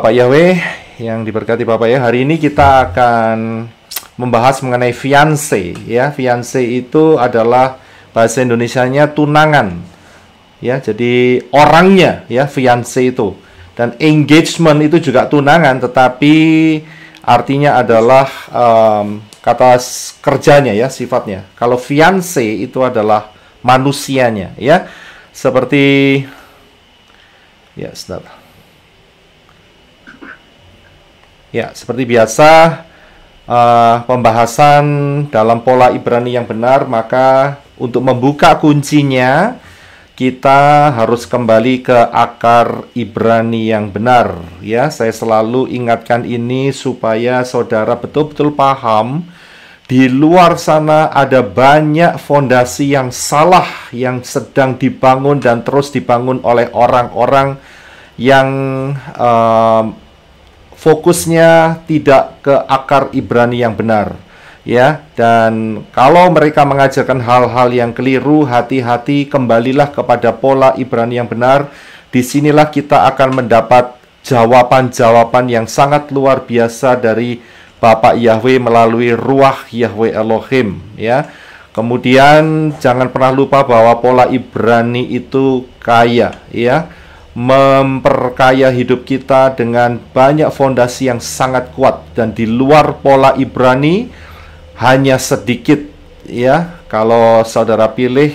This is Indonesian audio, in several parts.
Bapak Yahweh yang diberkati Bapak ya, hari ini kita akan membahas mengenai fiancé ya. Fiancé itu adalah bahasa Indonesianya tunangan ya. Jadi orangnya ya fiancé itu. Dan engagement itu juga tunangan, tetapi artinya adalah kata kerjanya ya, sifatnya. Kalau fiancé itu adalah manusianya ya. Seperti ya, sebentar. Ya, seperti biasa, pembahasan dalam pola Ibrani yang benar, maka untuk membuka kuncinya, kita harus kembali ke akar Ibrani yang benar. Ya, saya selalu ingatkan ini supaya saudara betul-betul paham, di luar sana ada banyak fondasi yang salah yang sedang dibangun dan terus dibangun oleh orang-orang yang fokusnya tidak ke akar Ibrani yang benar ya. Dan kalau mereka mengajarkan hal-hal yang keliru, hati-hati, kembalilah kepada pola Ibrani yang benar. Disinilah kita akan mendapat jawaban-jawaban yang sangat luar biasa dari Bapak Yahweh melalui Ruach Yahweh Elohim ya. Kemudian jangan pernah lupa bahwa pola Ibrani itu kaya ya, memperkaya hidup kita dengan banyak fondasi yang sangat kuat. Dan di luar pola Ibrani hanya sedikit ya. Kalau saudara pilih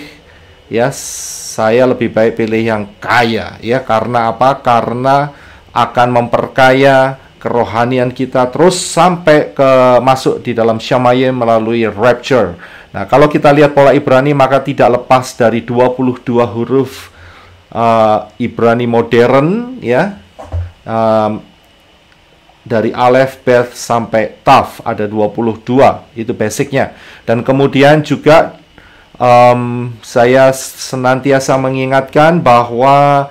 ya, saya lebih baik pilih yang kaya ya. Karena apa? Karena akan memperkaya kerohanian kita terus sampai ke masuk di dalam Shamayim melalui rapture. Nah, kalau kita lihat pola Ibrani, maka tidak lepas dari 22 huruf Ibrani modern ya, dari Aleph, Beth sampai Taf ada 22, itu basicnya. Dan kemudian juga saya senantiasa mengingatkan bahwa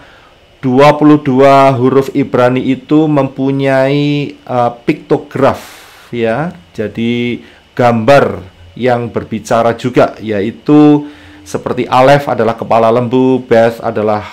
22 huruf Ibrani itu mempunyai piktograf ya, jadi gambar yang berbicara juga, yaitu seperti Aleph adalah kepala lembu, Beth adalah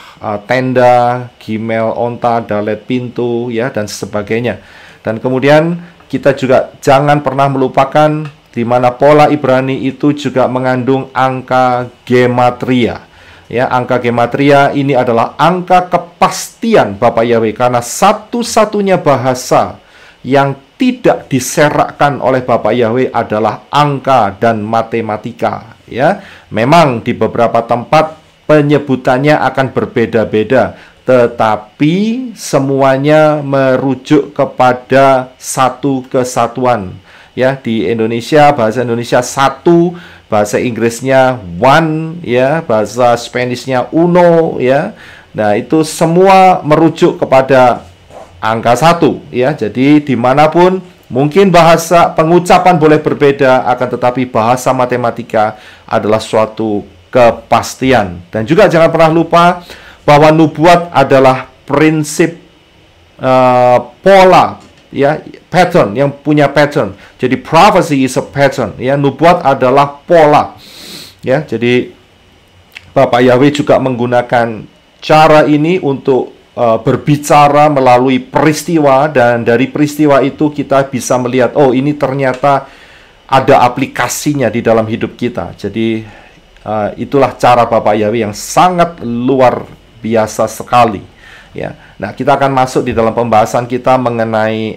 tenda, Gimel onta, Dalet pintu ya, dan sebagainya. Dan kemudian kita juga jangan pernah melupakan di mana pola Ibrani itu juga mengandung angka gematria ya. Angka gematria ini adalah angka kepastian Bapak Yahweh, karena satu-satunya bahasa yang tidak diserakkan oleh Bapak Yahweh adalah angka dan matematika ya. Memang di beberapa tempat penyebutannya akan berbeda-beda, tetapi semuanya merujuk kepada satu kesatuan ya. Di Indonesia, bahasa Indonesia satu, bahasa Inggrisnya one ya, bahasa Spanishnya uno ya. Nah, itu semua merujuk kepada angka satu ya. Jadi dimanapun, mungkin bahasa pengucapan boleh berbeda, akan tetapi bahasa matematika adalah suatu kepastian. Dan juga jangan pernah lupa bahwa nubuat adalah prinsip pola ya, pattern, yang punya pattern. Jadi prophecy is a pattern ya, nubuat adalah pola ya. Jadi Bapak Yahweh juga menggunakan cara ini untuk berbicara melalui peristiwa, dan dari peristiwa itu kita bisa melihat, oh ini ternyata ada aplikasinya di dalam hidup kita. Jadi itulah cara Bapak Yahweh yang sangat luar biasa sekali ya. Nah, kita akan masuk di dalam pembahasan kita mengenai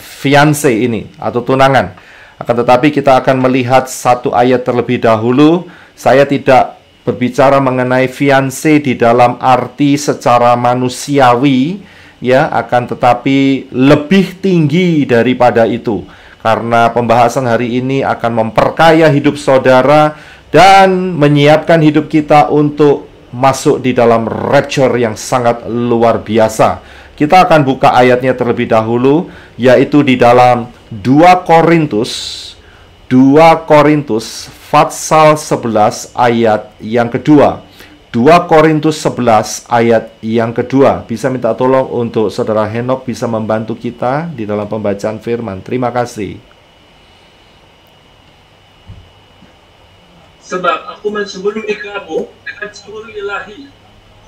fiancé ini atau tunangan. Akan tetapi kita akan melihat satu ayat terlebih dahulu. Saya tidak berbicara mengenai fiancé di dalam arti secara manusiawi ya, akan tetapi lebih tinggi daripada itu, karena pembahasan hari ini akan memperkaya hidup saudara dan menyiapkan hidup kita untuk masuk di dalam rapture yang sangat luar biasa. Kita akan buka ayatnya terlebih dahulu, yaitu di dalam 2 Korintus pasal 11 ayat yang kedua. 2 Korintus 11 ayat yang kedua. Bisa minta tolong untuk saudara Henok bisa membantu kita di dalam pembacaan firman. Terima kasih. Sebab aku mensemburui kamu dengan cemburu ilahi,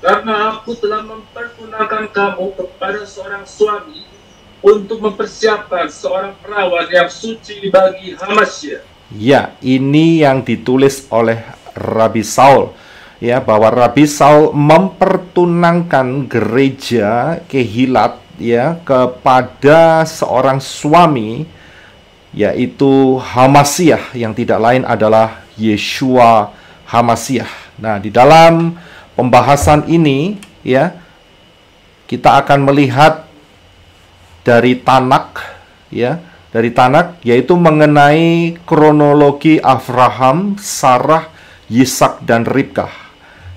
karena aku telah memperkenalkan kamu kepada seorang suami untuk mempersiapkan seorang perawan yang suci bagi Hamasya. Ya, ini yang ditulis oleh Rabi Saul, ya, bahwa Rabi Saul mempertunangkan gereja Kehilat, ya, kepada seorang suami, yaitu Hamasiah, yang tidak lain adalah Yeshua Hamasiah. Nah, di dalam pembahasan ini, ya, kita akan melihat dari Tanak, ya, dari Tanak, yaitu mengenai kronologi Abraham, Sarah, Yisak, dan Ribkah.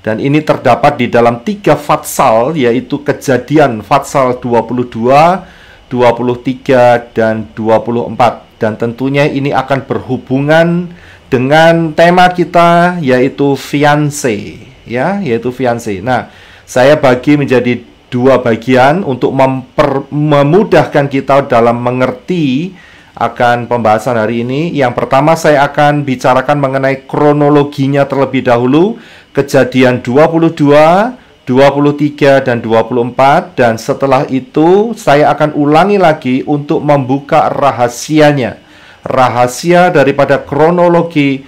Dan ini terdapat di dalam 3 fatsal, yaitu Kejadian fatsal 22, 23, dan 24. Dan tentunya ini akan berhubungan dengan tema kita, yaitu fiancé, ya, yaitu fiancé. Nah, saya bagi menjadi 2 bagian untuk memudahkan kita dalam mengerti akan pembahasan hari ini. Yang pertama, saya akan bicarakan mengenai kronologinya terlebih dahulu, Kejadian 22, 23, dan 24. Dan setelah itu saya akan ulangi lagi untuk membuka rahasianya, rahasia daripada kronologi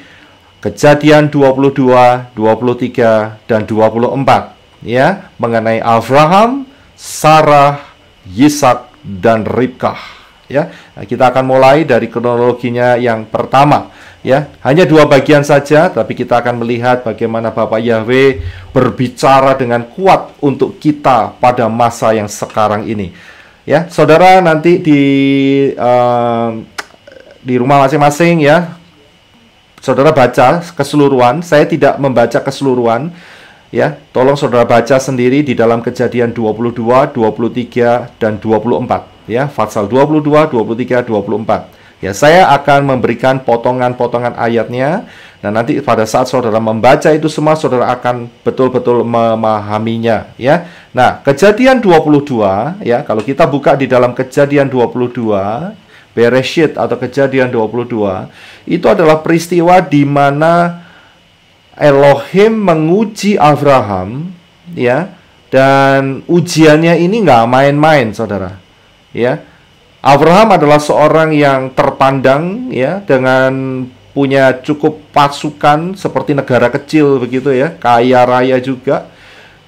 Kejadian 22, 23, dan 24, ya, mengenai Abraham, Sarah, Yisak, dan Ribkah, ya. Nah, kita akan mulai dari kronologinya yang pertama, ya. Hanya 2 bagian saja, tapi kita akan melihat bagaimana Bapak Yahweh berbicara dengan kuat untuk kita pada masa yang sekarang ini, ya. Saudara nanti di rumah masing-masing, ya, saudara baca keseluruhan. Saya tidak membaca keseluruhan, ya. Tolong saudara baca sendiri di dalam Kejadian 22, 23, dan 24, ya. Fatsal 22, 23, 24. Ya, saya akan memberikan potongan-potongan ayatnya. Dan nanti pada saat saudara membaca itu semua, saudara akan betul-betul memahaminya, ya. Nah, Kejadian 22, ya, kalau kita buka di dalam Kejadian 22, Bereshit atau Kejadian 22, itu adalah peristiwa di mana Elohim menguji Abraham, ya, dan ujiannya ini nggak main-main, saudara, ya. Abraham adalah seorang yang terpandang, ya, dengan punya cukup pasukan seperti negara kecil begitu, ya, kaya raya juga,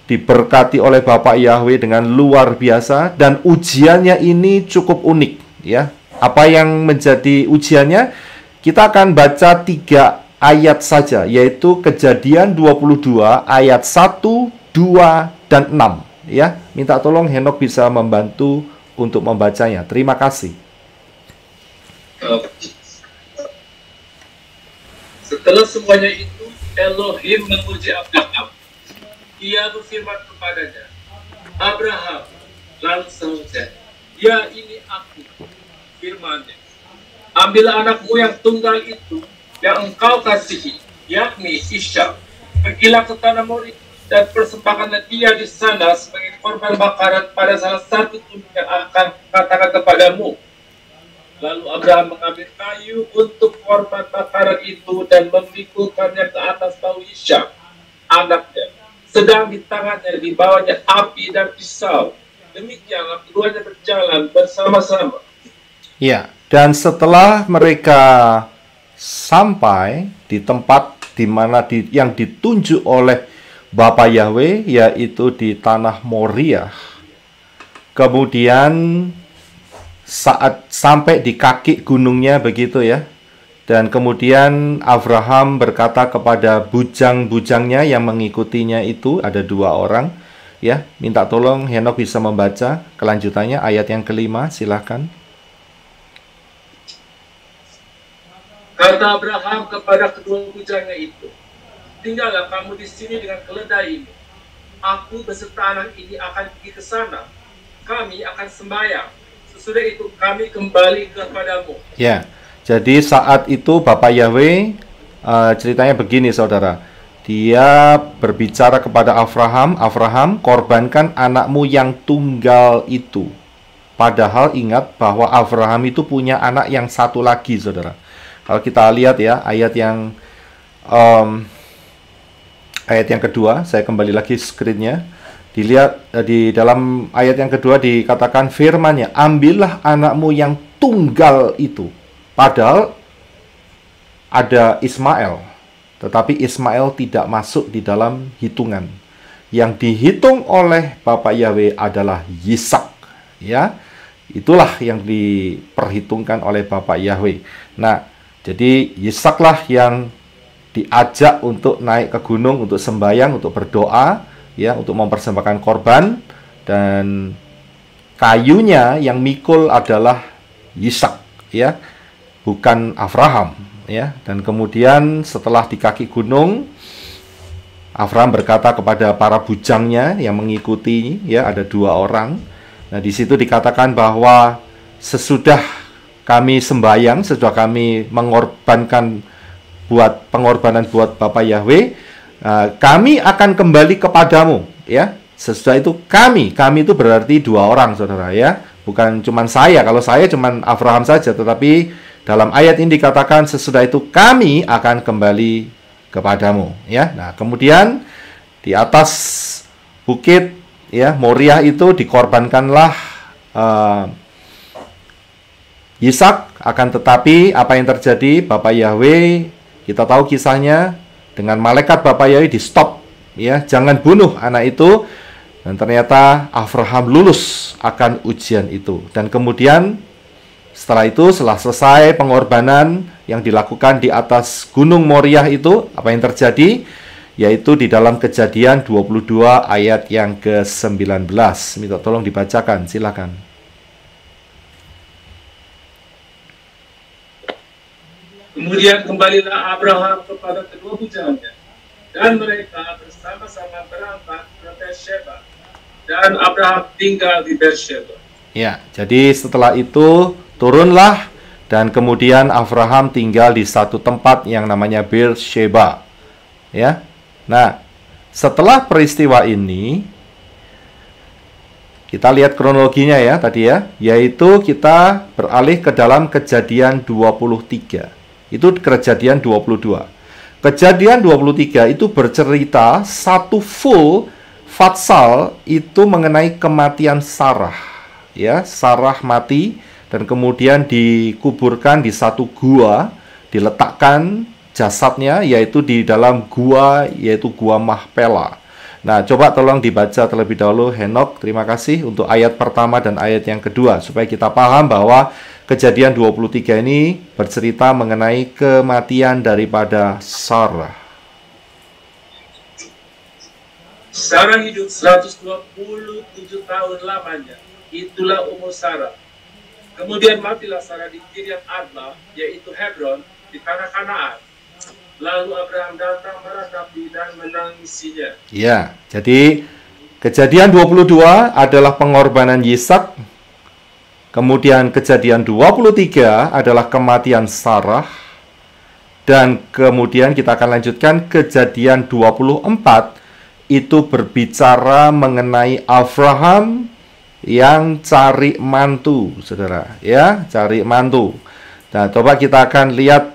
diberkati oleh Bapak Yahweh dengan luar biasa, dan ujiannya ini cukup unik, ya. Apa yang menjadi ujiannya? Kita akan baca 3 ayat saja, yaitu Kejadian 22 ayat 1, 2, dan 6, ya. Minta tolong Henok bisa membantu untuk membacanya. Terima kasih. Setelah semuanya itu, Elohim menguji Abraham. Ia berfirman kepadanya, Abraham. Lalu sahutnya, ya, ini aku. Firman-Nya, ambillah anakmu yang tunggal itu yang engkau kasihi, yakni Ishak, pergilah ke tanah Moriah dan persembahkanlah dia di sana sebagai korban bakaran pada salah satu tunduk yang akan katakan kepadamu. Lalu Abraham mengambil kayu untuk korban bakaran itu dan memikulkannya ke atas bahu Ishak, anaknya, sedang di tangannya dibawanya api dan pisau. Demikianlah keduanya berjalan bersama-sama. Ya, dan setelah mereka sampai di tempat di mana yang ditunjuk oleh Bapak Yahweh, yaitu di tanah Moriah. Kemudian saat sampai di kaki gunungnya begitu, ya. Dan kemudian Abraham berkata kepada bujang-bujangnya yang mengikutinya itu, ada 2 orang, ya. Minta tolong Henok bisa membaca kelanjutannya ayat yang kelima, silahkan. Kata Abraham kepada kedua bujangnya itu, tinggallah kamu di sini dengan keledai ini. Aku beserta anak ini akan pergi ke sana. Kami akan sembahyang. Sesudah itu kami kembali kepadamu. Ya, jadi saat itu Bapak Yahweh, ceritanya begini, saudara. Dia berbicara kepada Abraham, Abraham, korbankan anakmu yang tunggal itu. Padahal ingat bahwa Abraham itu punya anak yang satu lagi, saudara. Kalau kita lihat, ya, ayat yang kedua, saya kembali lagi screen-nya. Dilihat di dalam ayat yang kedua dikatakan firman-Nya, ambillah anakmu yang tunggal itu. Padahal ada Ismail, tetapi Ismail tidak masuk di dalam hitungan. Yang dihitung oleh Bapak Yahweh adalah Yisak, ya. Itulah yang diperhitungkan oleh Bapak Yahweh. Nah, jadi Yisaklah yang diajak untuk naik ke gunung, untuk sembahyang, untuk berdoa, ya, untuk mempersembahkan korban, dan kayunya yang mikul adalah Yisak, ya, bukan Abraham, ya. Dan kemudian setelah di kaki gunung, Abraham berkata kepada para bujangnya yang mengikuti, ya, ada 2 orang. Nah, di situ dikatakan bahwa sesudah kami sembahyang, sesudah kami mengorbankan buat pengorbanan buat Bapak Yahweh, kami akan kembali kepadamu, ya. Sesudah itu kami itu berarti 2 orang, saudara, ya. Bukan cuman saya. Kalau saya cuman Abraham saja, tetapi dalam ayat ini dikatakan sesudah itu kami akan kembali kepadamu, ya. Nah, kemudian di atas bukit, ya, Moriah itu dikorbankanlah Yisak. Akan tetapi apa yang terjadi? Bapak Yahweh, kita tahu kisahnya, dengan malaikat Bapak Yahweh di stop, ya, jangan bunuh anak itu. Dan ternyata Abraham lulus akan ujian itu. Dan kemudian setelah itu, setelah selesai pengorbanan yang dilakukan di atas Gunung Moriah itu, apa yang terjadi? Yaitu di dalam Kejadian 22 ayat yang ke-19. Minta tolong dibacakan, silakan. Kemudian kembalilah Abraham kepada kedua bujangnya, dan mereka bersama-sama berangkat ke Beersheba, dan Abraham tinggal di Beersheba. Ya, jadi setelah itu turunlah, dan kemudian Abraham tinggal di satu tempat yang namanya Beersheba, ya. Nah, setelah peristiwa ini, kita lihat kronologinya, ya, tadi, ya, yaitu kita beralih ke dalam Kejadian 23. Itu Kejadian 22. Kejadian 23 itu bercerita satu full fatsal itu mengenai kematian Sarah, ya. Sarah mati dan kemudian dikuburkan di satu gua, diletakkan jasadnya yaitu di dalam gua, yaitu gua Mahpela. Nah, coba tolong dibaca terlebih dahulu, Henok. Terima kasih untuk ayat pertama dan ayat yang kedua, supaya kita paham bahwa Kejadian 23 ini bercerita mengenai kematian daripada Sarah. Sarah hidup 127 tahun lamanya. Itulah umur Sarah. Kemudian matilah Sarah di Kiryat Arba, yaitu Hebron, di tanah Kanaan. Lalu Abraham datang meratapi dan menangisinya. Ya, jadi Kejadian 22 adalah pengorbanan Yisak. Kemudian Kejadian 23 adalah kematian Sarah. Dan kemudian kita akan lanjutkan Kejadian 24 itu berbicara mengenai Abraham yang cari mantu, saudara, ya, cari mantu. Nah, coba kita akan lihat,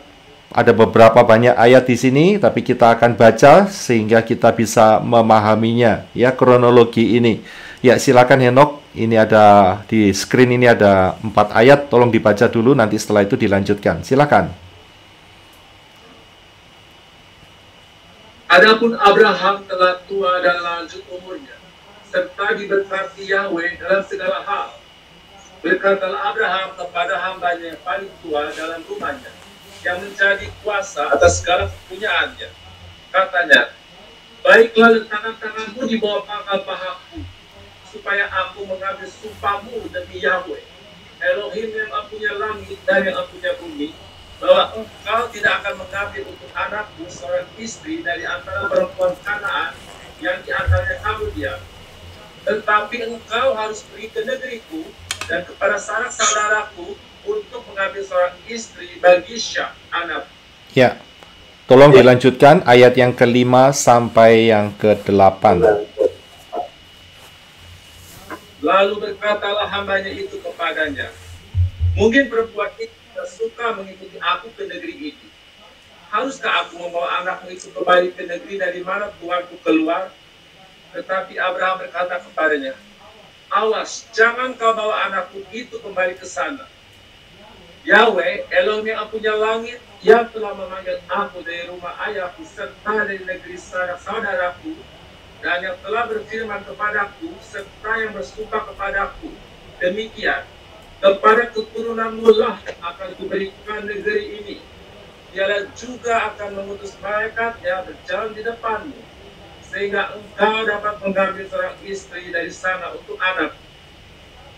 ada beberapa banyak ayat di sini, tapi kita akan baca sehingga kita bisa memahaminya, ya, kronologi ini. Ya, silakan Henok. Ini ada di screen, ini ada 4 ayat, tolong dibaca dulu, nanti setelah itu dilanjutkan. Silakan. Adapun Abraham telah tua dan lanjut umurnya, serta diberkati Yahweh dalam segala hal. Berkatalah Abraham kepada hambanya yang paling tua dalam rumahnya, yang menjadi kuasa atas segala kepunyaannya. Katanya, baiklah letakkan tanganmu di bawah pangkal pahaku, supaya aku mengambil sumpahmu demi Yahweh, Elohim yang mempunyai langit dan yang mempunyai bumi, bahwa engkau tidak akan mengambil untuk anakmu seorang istri dari antara perempuan Kanaan yang di antaranya kamu diam. Tetapi engkau harus pergi ke negeriku dan kepada sanak saudaraku untuk mengambil seorang istri bagi Syah anak. Ya, tolong dilanjutkan ayat yang ke-5 sampai yang ke-8. Lalu berkatalah hambanya itu kepadanya, mungkin perempuan itu suka mengikuti aku ke negeri itu. Haruskah aku membawa anakmu itu kembali ke negeri dari mana tuanku keluar? Tetapi Abraham berkata kepadanya, awas, jangan kau bawa anakku itu kembali ke sana. Yahweh, Elohim yang punya langit, yang telah memanggil aku dari rumah ayahku serta dari negeri saudaraku, dan yang telah berfirman kepadaku serta yang bersumpah kepadaku, demikian, kepada keturunanmu lah akan kuberikan negeri ini. Dialah juga akan mengutus malaikatnya berjalan di depanmu, sehingga engkau dapat mengambil seorang istri dari sana untuk anak.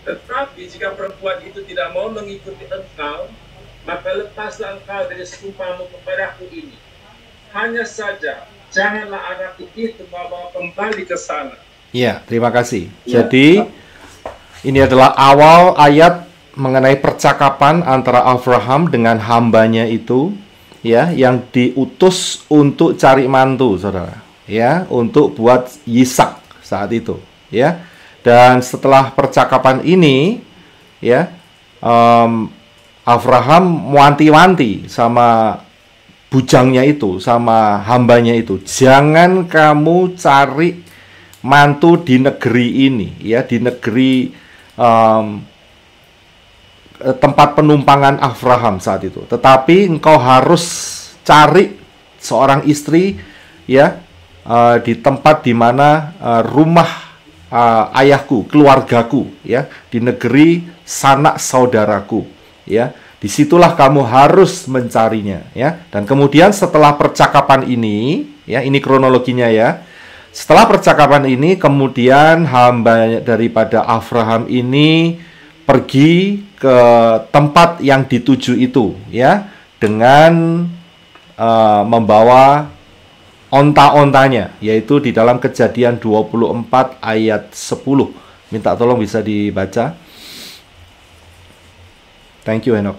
Tetapi jika perempuan itu tidak mau mengikuti engkau, maka lepaslah engkau dari sumpahmu kepadaku ini. Hanya saja, janganlah anakku itu bawa kembali ke sana. Ya, terima kasih. Jadi, ini adalah awal ayat mengenai percakapan antara Abraham dengan hambanya itu, ya, yang diutus untuk cari mantu, saudara, ya, untuk buat Yisak saat itu, ya. Dan setelah percakapan ini, ya, Abraham wanti-wanti sama bujangnya itu, sama hambanya itu, jangan kamu cari mantu di negeri ini, ya, di negeri tempat penumpangan Abraham saat itu. Tetapi engkau harus cari seorang istri, ya, di tempat di mana rumah ayahku, keluargaku, ya, di negeri sanak saudaraku, ya. Disitulah kamu harus mencarinya, ya. Dan kemudian setelah percakapan ini, ya, ini kronologinya, ya. Setelah percakapan ini, kemudian hamba daripada Abraham ini pergi ke tempat yang dituju itu, ya, dengan membawa onta-ontanya, yaitu di dalam Kejadian 24 ayat 10. Minta tolong bisa dibaca. Thank you, Henok.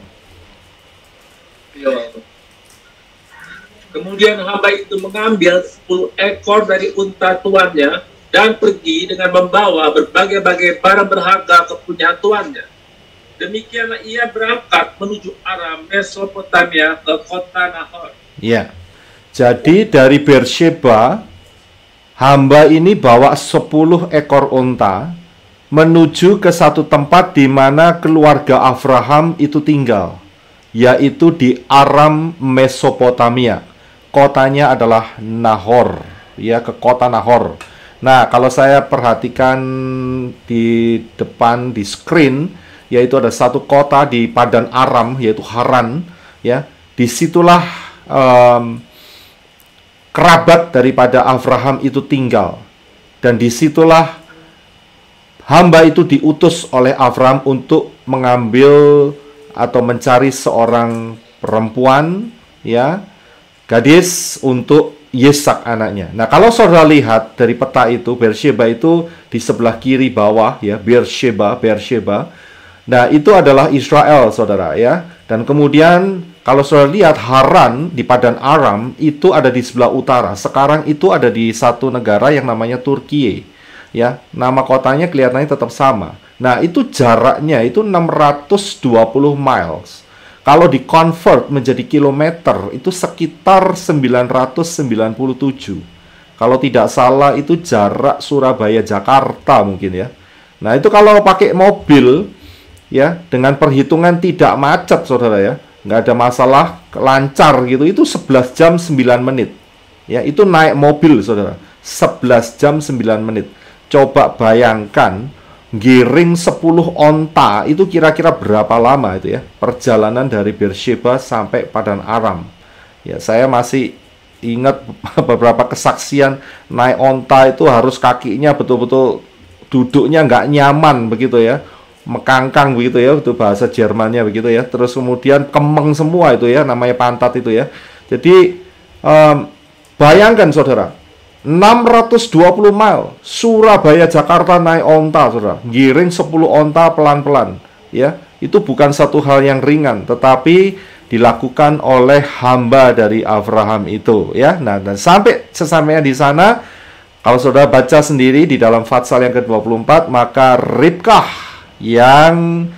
Kemudian hamba itu mengambil 10 ekor dari unta tuannya dan pergi dengan membawa berbagai-bagai barang berharga kepunyaan tuannya. Demikianlah ia berangkat menuju arah Mesopotamia ke kota Nahor. Ya. Jadi dari Beersheba, hamba ini bawa 10 ekor unta menuju ke satu tempat di mana keluarga Abraham itu tinggal, yaitu di Aram Mesopotamia. Kotanya adalah Nahor, ya, ke kota Nahor. Nah, kalau saya perhatikan di depan di screen, yaitu ada satu kota di Padan Aram, yaitu Haran, ya. Disitulah kerabat daripada Abraham itu tinggal, dan disitulah hamba itu diutus oleh Abraham untuk mengambil atau mencari seorang perempuan, ya, gadis untuk Yisak anaknya. Nah, kalau saudara lihat dari peta itu, Beersheba itu di sebelah kiri bawah, ya, Beersheba. Nah, itu adalah Israel, saudara, ya. Dan kemudian kalau saudara lihat Haran di Padan Aram itu ada di sebelah utara. Sekarang itu ada di satu negara yang namanya Turki, ya. Nama kotanya kelihatannya tetap sama. Nah, itu jaraknya itu 620 miles. Kalau di-convert menjadi kilometer itu sekitar 997. Kalau tidak salah itu jarak Surabaya Jakarta mungkin, ya. Nah, itu kalau pakai mobil, ya, dengan perhitungan tidak macet, saudara, ya, nggak ada masalah, lancar gitu, itu 11 jam 9 menit. Ya, itu naik mobil, saudara. 11 jam 9 menit. Coba bayangkan, giring 10 onta, itu kira-kira berapa lama itu, ya, perjalanan dari Beersheba sampai Padan Aram. Ya, saya masih ingat beberapa kesaksian naik onta itu harus kakinya betul-betul duduknya nggak nyaman begitu, ya. Mekangkang begitu, ya, itu bahasa Jermannya begitu, ya. Terus kemudian kemeng semua itu, ya, namanya pantat itu, ya. Jadi bayangkan, saudara, 620 mile Surabaya Jakarta naik onta, saudara, giring 10 onta pelan-pelan, ya. Itu bukan satu hal yang ringan, tetapi dilakukan oleh hamba dari Abraham itu, ya. Nah, dan sesampainya di sana, kalau saudara baca sendiri di dalam Fatsal yang ke-24, maka Ribkah yang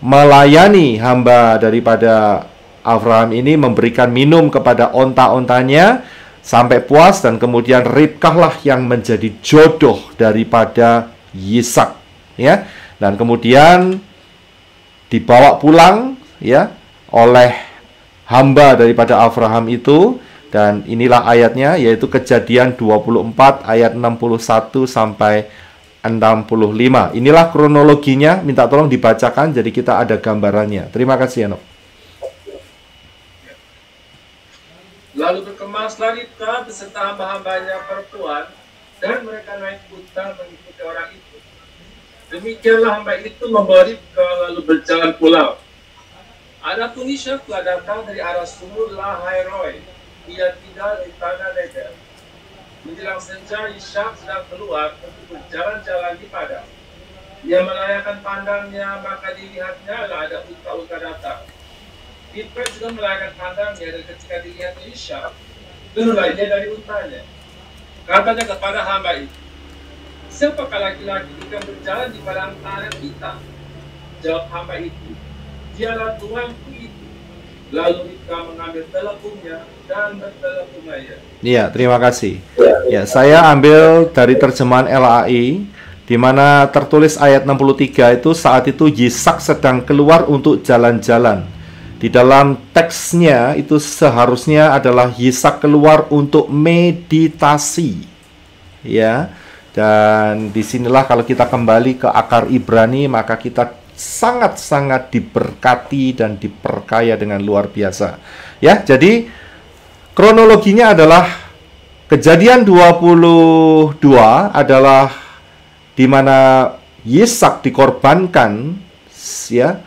melayani hamba daripada Abraham ini memberikan minum kepada onta-ontanya, sampai puas, dan kemudian Ribkah lah yang menjadi jodoh daripada Yisak, ya. Dan kemudian dibawa pulang, ya, oleh hamba daripada Abraham itu. Dan inilah ayatnya, yaitu Kejadian 24 ayat 61 sampai 65. Inilah kronologinya, minta tolong dibacakan jadi kita ada gambarannya. Terima kasih, Enoch. Lalu berkemaslah Ribkah beserta hamba-hambanya perempuan, dan mereka naik unta mengikuti orang itu. Demikianlah hamba itu membawa Ribkah lalu berjalan pulang. Adapun Ishak telah datang dari arah sumur Lahairoi. Ia tinggal di tanah Negev. Menjelang senja, Ishak sedang keluar untuk berjalan-jalan di padang. Ia melayakkan pandangnya, maka dilihatnya ada unta-unta datang. Ribkah juga melayakkan pandangnya, dan ketika dilihatnya Ishak, turunlah ia dari untanya. Katanya kepada hamba itu, "Siapakah laki-laki itu yang berjalan di padang tanah kita?" Jawab hamba itu, "Dialah tuanku itu." Lalu Ribkah mengambil telepungnya dan bertelepungnya. Iya, terima kasih. Ya, saya ambil dari terjemahan LAI, di mana tertulis ayat 63 itu, saat itu Yisak sedang keluar untuk jalan-jalan. Di dalam teksnya itu seharusnya adalah Yisak keluar untuk meditasi. Ya. Dan disinilah kalau kita kembali ke akar Ibrani, maka kita sangat-sangat diberkati dan diperkaya dengan luar biasa. Ya, jadi kronologinya adalah Kejadian 22 adalah di mana Yisak dikorbankan, ya,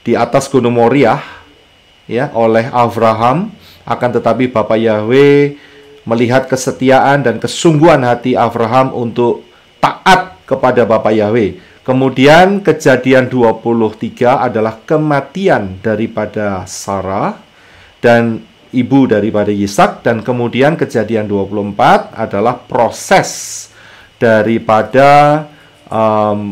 di atas Gunung Moriah, ya, oleh Abraham. Akan tetapi Bapa Yahweh melihat kesetiaan dan kesungguhan hati Abraham untuk taat kepada Bapa Yahweh. Kemudian Kejadian 23 adalah kematian daripada Sarah dan ibu daripada Yisak. Dan kemudian Kejadian 24 adalah proses daripada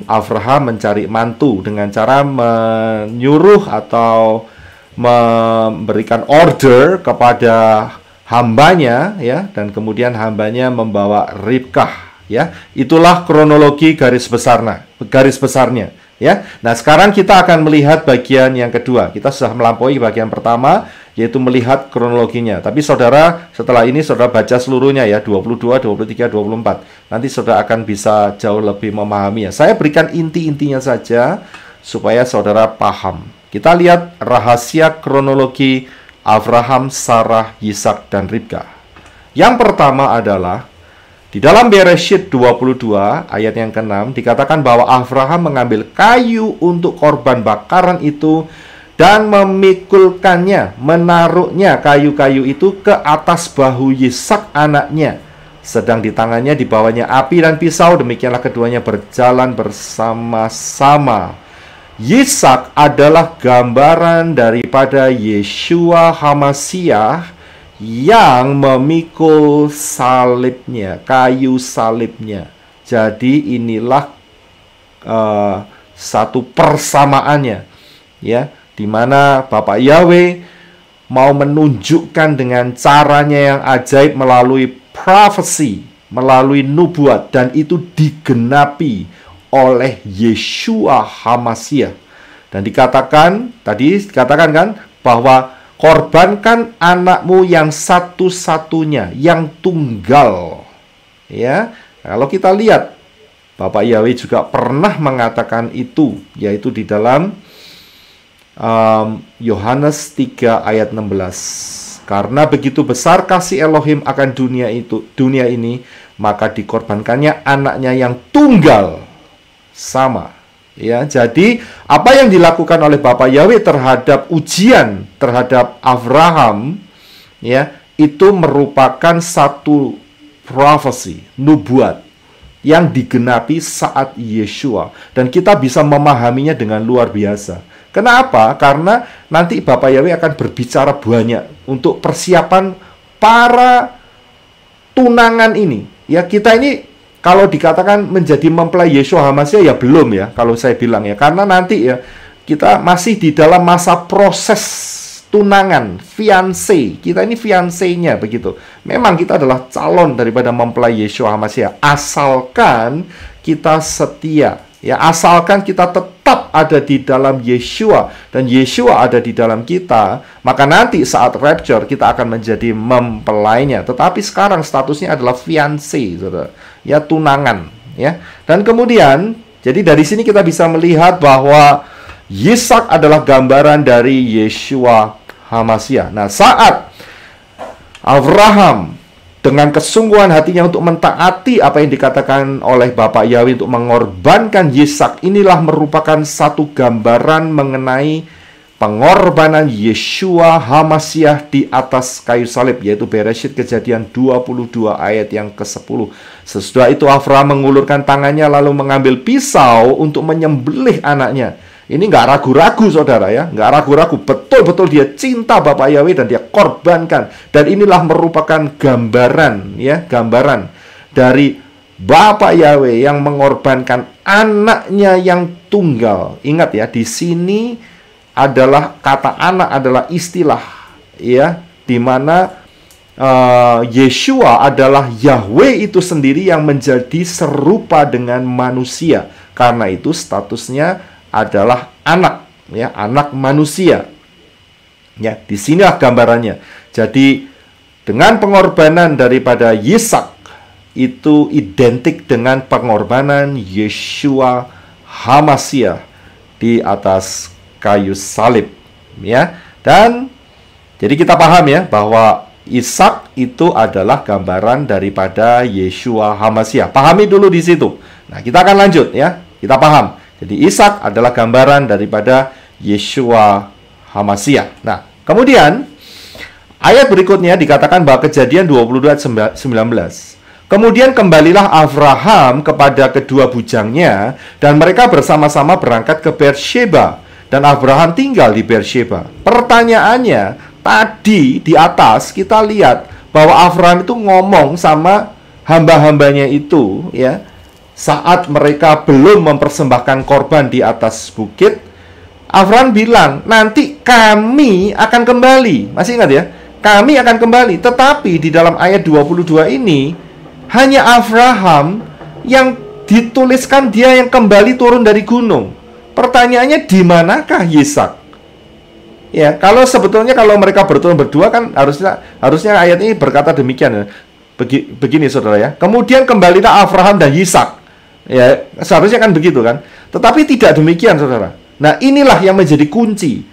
Abraham mencari mantu dengan cara menyuruh atau memberikan order kepada hambanya, ya, dan kemudian hambanya membawa Ribkah. Ya, itulah kronologi garis besarnya, ya. Nah, sekarang kita akan melihat bagian yang kedua. Kita sudah melampaui bagian pertama, yaitu melihat kronologinya. Tapi saudara, setelah ini saudara baca seluruhnya, ya, 22, 23, 24. Nanti saudara akan bisa jauh lebih memahaminya. Saya berikan inti-intinya saja supaya saudara paham. Kita lihat rahasia kronologi Abraham, Sarah, Yisak, dan Ribkah. Yang pertama adalah di dalam Bereshit 22 ayat yang ke-6 dikatakan bahwa Abraham mengambil kayu untuk korban bakaran itu dan memikulkannya, menaruhnya kayu-kayu itu ke atas bahu Yisak anaknya. Sedang di tangannya dibawanya api dan pisau, demikianlah keduanya berjalan bersama-sama. Yisak adalah gambaran daripada Yeshua HaMasyiah yang memikul salibnya, kayu salibnya. Jadi inilah satu persamaannya, ya, di mana Bapak Yahweh mau menunjukkan dengan caranya yang ajaib melalui prophecy, melalui nubuat, dan itu digenapi oleh Yeshua HaMasyiah. Dan dikatakan kan bahwa korbankan anakmu yang satu-satunya, yang tunggal. Ya, kalau kita lihat, Bapak Yahweh juga pernah mengatakan itu, yaitu di dalam Yohanes 3 ayat 16. Karena begitu besar kasih Elohim akan dunia ini, maka dikorbankannya anaknya yang tunggal. Sama. Ya, jadi apa yang dilakukan oleh Bapak Yahweh terhadap ujian terhadap Abraham, ya, itu merupakan satu prophecy, nubuat yang digenapi saat Yeshua, dan kita bisa memahaminya dengan luar biasa. Kenapa? Karena nanti Bapak Yahweh akan berbicara banyak untuk persiapan para tunangan ini. Ya, kita ini kalau dikatakan menjadi mempelai Yeshua HaMasyiah, ya belum, ya, kalau saya bilang, ya. Karena nanti, ya, kita masih di dalam masa proses tunangan, fiancé. Kita ini fiancé-nya begitu. Memang kita adalah calon daripada mempelai Yeshua HaMashiach, asalkan kita setia. Ya, asalkan kita tetap ada di dalam Yeshua dan Yeshua ada di dalam kita, maka nanti saat rapture kita akan menjadi mempelainya. Tetapi sekarang statusnya adalah fiancé, saudara. Ya, tunangan. Ya, dan kemudian, jadi dari sini kita bisa melihat bahwa Yisak adalah gambaran dari Yeshua HaMashiach. Nah, saat Abraham dengan kesungguhan hatinya untuk mentaati apa yang dikatakan oleh Bapak Yahweh untuk mengorbankan Yisak, inilah merupakan satu gambaran mengenai pengorbanan Yeshua HaMashiach di atas kayu salib, yaitu Bereshit Kejadian 22 ayat yang ke-10. Sesudah itu Abraham mengulurkan tangannya lalu mengambil pisau untuk menyembelih anaknya. Ini nggak ragu-ragu, saudara, ya, nggak ragu-ragu, betul-betul dia cinta Bapak Yahweh dan dia korbankan. Dan inilah merupakan gambaran, ya, gambaran dari Bapak Yahweh yang mengorbankan anaknya yang tunggal. Ingat ya, di sini adalah kata anak adalah istilah, ya, di mana Yeshua adalah Yahweh itu sendiri yang menjadi serupa dengan manusia. Karena itu statusnya adalah anak, ya, anak manusia. Ya, di sinilah gambarannya. Jadi dengan pengorbanan daripada Yisak itu identik dengan pengorbanan Yeshua HaMashiach di atas kayu salib, ya. Dan jadi kita paham ya bahwa Ishak itu adalah gambaran daripada Yeshua HaMashiach. Pahami dulu di situ. Nah, kita akan lanjut ya. Kita paham. Jadi Ishak adalah gambaran daripada Yeshua HaMashiach. Nah, kemudian ayat berikutnya dikatakan bahwa Kejadian 22 ayat 19. Kemudian kembalilah Abraham kepada kedua bujangnya dan mereka bersama-sama berangkat ke Beersheba dan Abraham tinggal di Beersheba. Pertanyaannya, tadi di atas kita lihat bahwa Abraham itu ngomong sama hamba-hambanya itu, ya, saat mereka belum mempersembahkan korban di atas bukit. Abraham bilang, nanti kami akan kembali. Masih ingat ya? Kami akan kembali. Tetapi di dalam ayat 22 ini, hanya Abraham yang dituliskan dia yang kembali turun dari gunung. Pertanyaannya, di manakah Yisak? Ya, kalau sebetulnya kalau mereka berturun berdua kan harusnya ayat ini berkata demikian ya. Begini saudara ya. Kemudian kembalilah Abraham dan Yisak. Ya, seharusnya kan begitu kan. Tetapi tidak demikian, saudara. Nah, inilah yang menjadi kunci.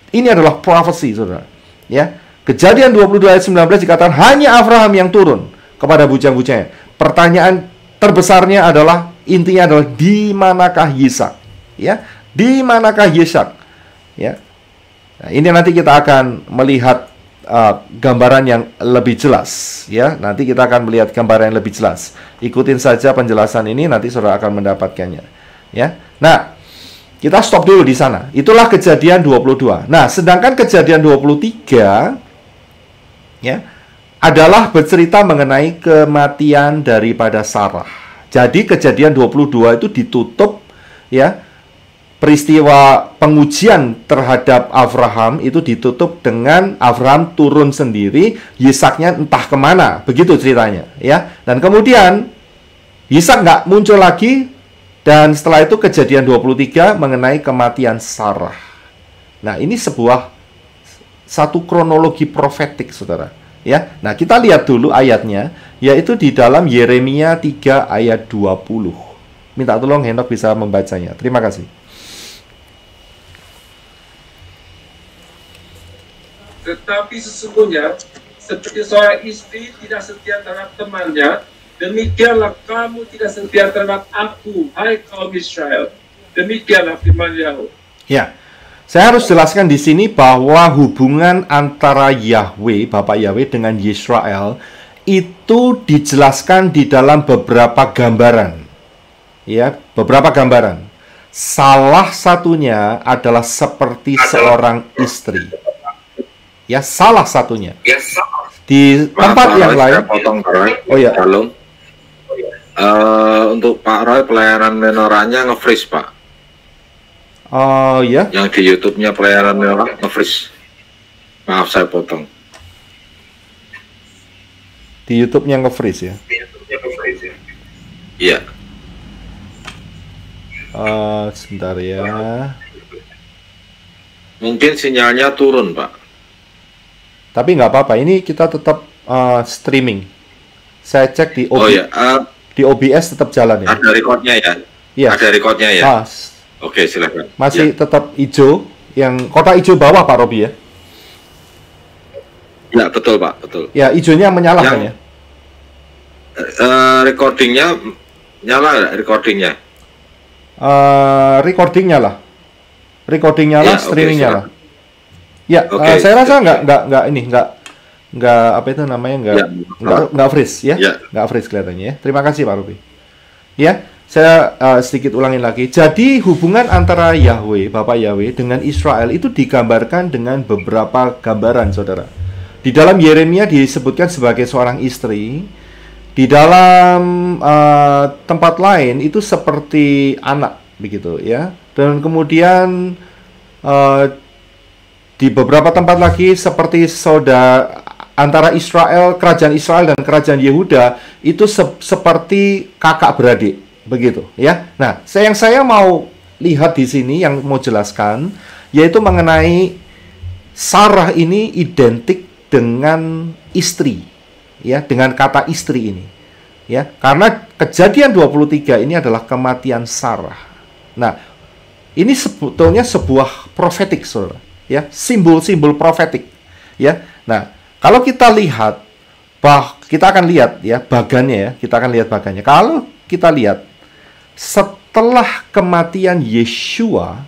Ini adalah prophecy, saudara. Ya. Kejadian 22 ayat 19 dikatakan hanya Abraham yang turun kepada bujang-bujangnya. Pertanyaan terbesarnya adalah, intinya adalah di manakah Yisak? Ya, di manakah Yisak? Ya. Nah, ini nanti kita akan melihat gambaran yang lebih jelas, ya. Nanti kita akan melihat gambaran yang lebih jelas. Ikutin saja penjelasan ini, nanti saudara akan mendapatkannya, ya. Nah, kita stop dulu di sana. Itulah Kejadian 22. Nah, sedangkan Kejadian 23 ya adalah bercerita mengenai kematian daripada Sarah. Jadi Kejadian 22 itu ditutup, ya. Peristiwa pengujian terhadap Abraham itu ditutup dengan Abraham turun sendiri, Yisaknya entah kemana, begitu ceritanya, ya. Dan kemudian Yisak nggak muncul lagi, dan setelah itu Kejadian 23 mengenai kematian Sarah. Nah, ini satu kronologi profetik, saudara, ya. Nah, kita lihat dulu ayatnya, yaitu di dalam Yeremia 3 ayat 20. Minta tolong Henok bisa membacanya. Terima kasih. Tetapi sesungguhnya, seperti seorang istri tidak setia terhadap temannya, demikianlah kamu tidak setia terhadap aku, hai kaum Israel. Demikianlah firman Yahweh. Ya, saya harus jelaskan di sini bahwa hubungan antara Yahweh, Bapak Yahweh dengan Yisrael itu dijelaskan di dalam beberapa gambaran. Ya, beberapa gambaran. Salah satunya adalah seperti seorang istri. Ya, salah satunya. Di tempat yang lain. Oh ya. Halo. Untuk Pak Roy pelayanan menoranya nge-freeze, Pak. Oh ya. Yang di YouTube-nya pelayanan menorah nge-freeze. Maaf saya potong. Di YouTube-nya nge-freeze ya? Iya. Sebentar ya. Mungkin sinyalnya turun, Pak. Tapi nggak apa-apa, ini kita tetap streaming. Saya cek di Oh ya, di OBS tetap jalan ya? ada recordnya ya? Iya. Ada recordnya ya? Oke, silakan. Masih Ya. tetap hijau, yang kotak hijau bawah Pak Robi ya? Ya, betul Pak, betul. Ya, hijaunya menyala kan ya? Recordingnya nyala nggak recordingnya? Recordingnya lah. Recordingnya lah, Ya, oke, streamingnya lah. silakan. Ya, Oke, saya rasa siap. nggak apa itu namanya Ya. nggak freeze ya, Ya. nggak freeze kelihatannya ya. Terima kasih Pak Robi. Ya, saya sedikit ulangin lagi. Jadi hubungan antara Yahweh, Bapak Yahweh dengan Israel itu digambarkan dengan beberapa gambaran, saudara. Di dalam Yeremia disebutkan sebagai seorang istri. Di dalam tempat lain itu seperti anak, begitu ya. Dan kemudian di beberapa tempat lagi seperti saudara antara Israel, kerajaan Israel dan kerajaan Yehuda itu seperti kakak beradik, begitu ya. Nah, yang saya mau lihat di sini yang mau jelaskan yaitu mengenai Sarah ini identik dengan istri, ya, dengan kata istri ini, ya, karena Kejadian 23 ini adalah kematian Sarah. Nah, ini sebetulnya sebuah profetik, saudara, ya, simbol-simbol profetik, ya. Nah, kalau kita lihat, kita akan lihat ya bagannya ya, kita akan lihat bagannya. Kalau kita lihat setelah kematian Yeshua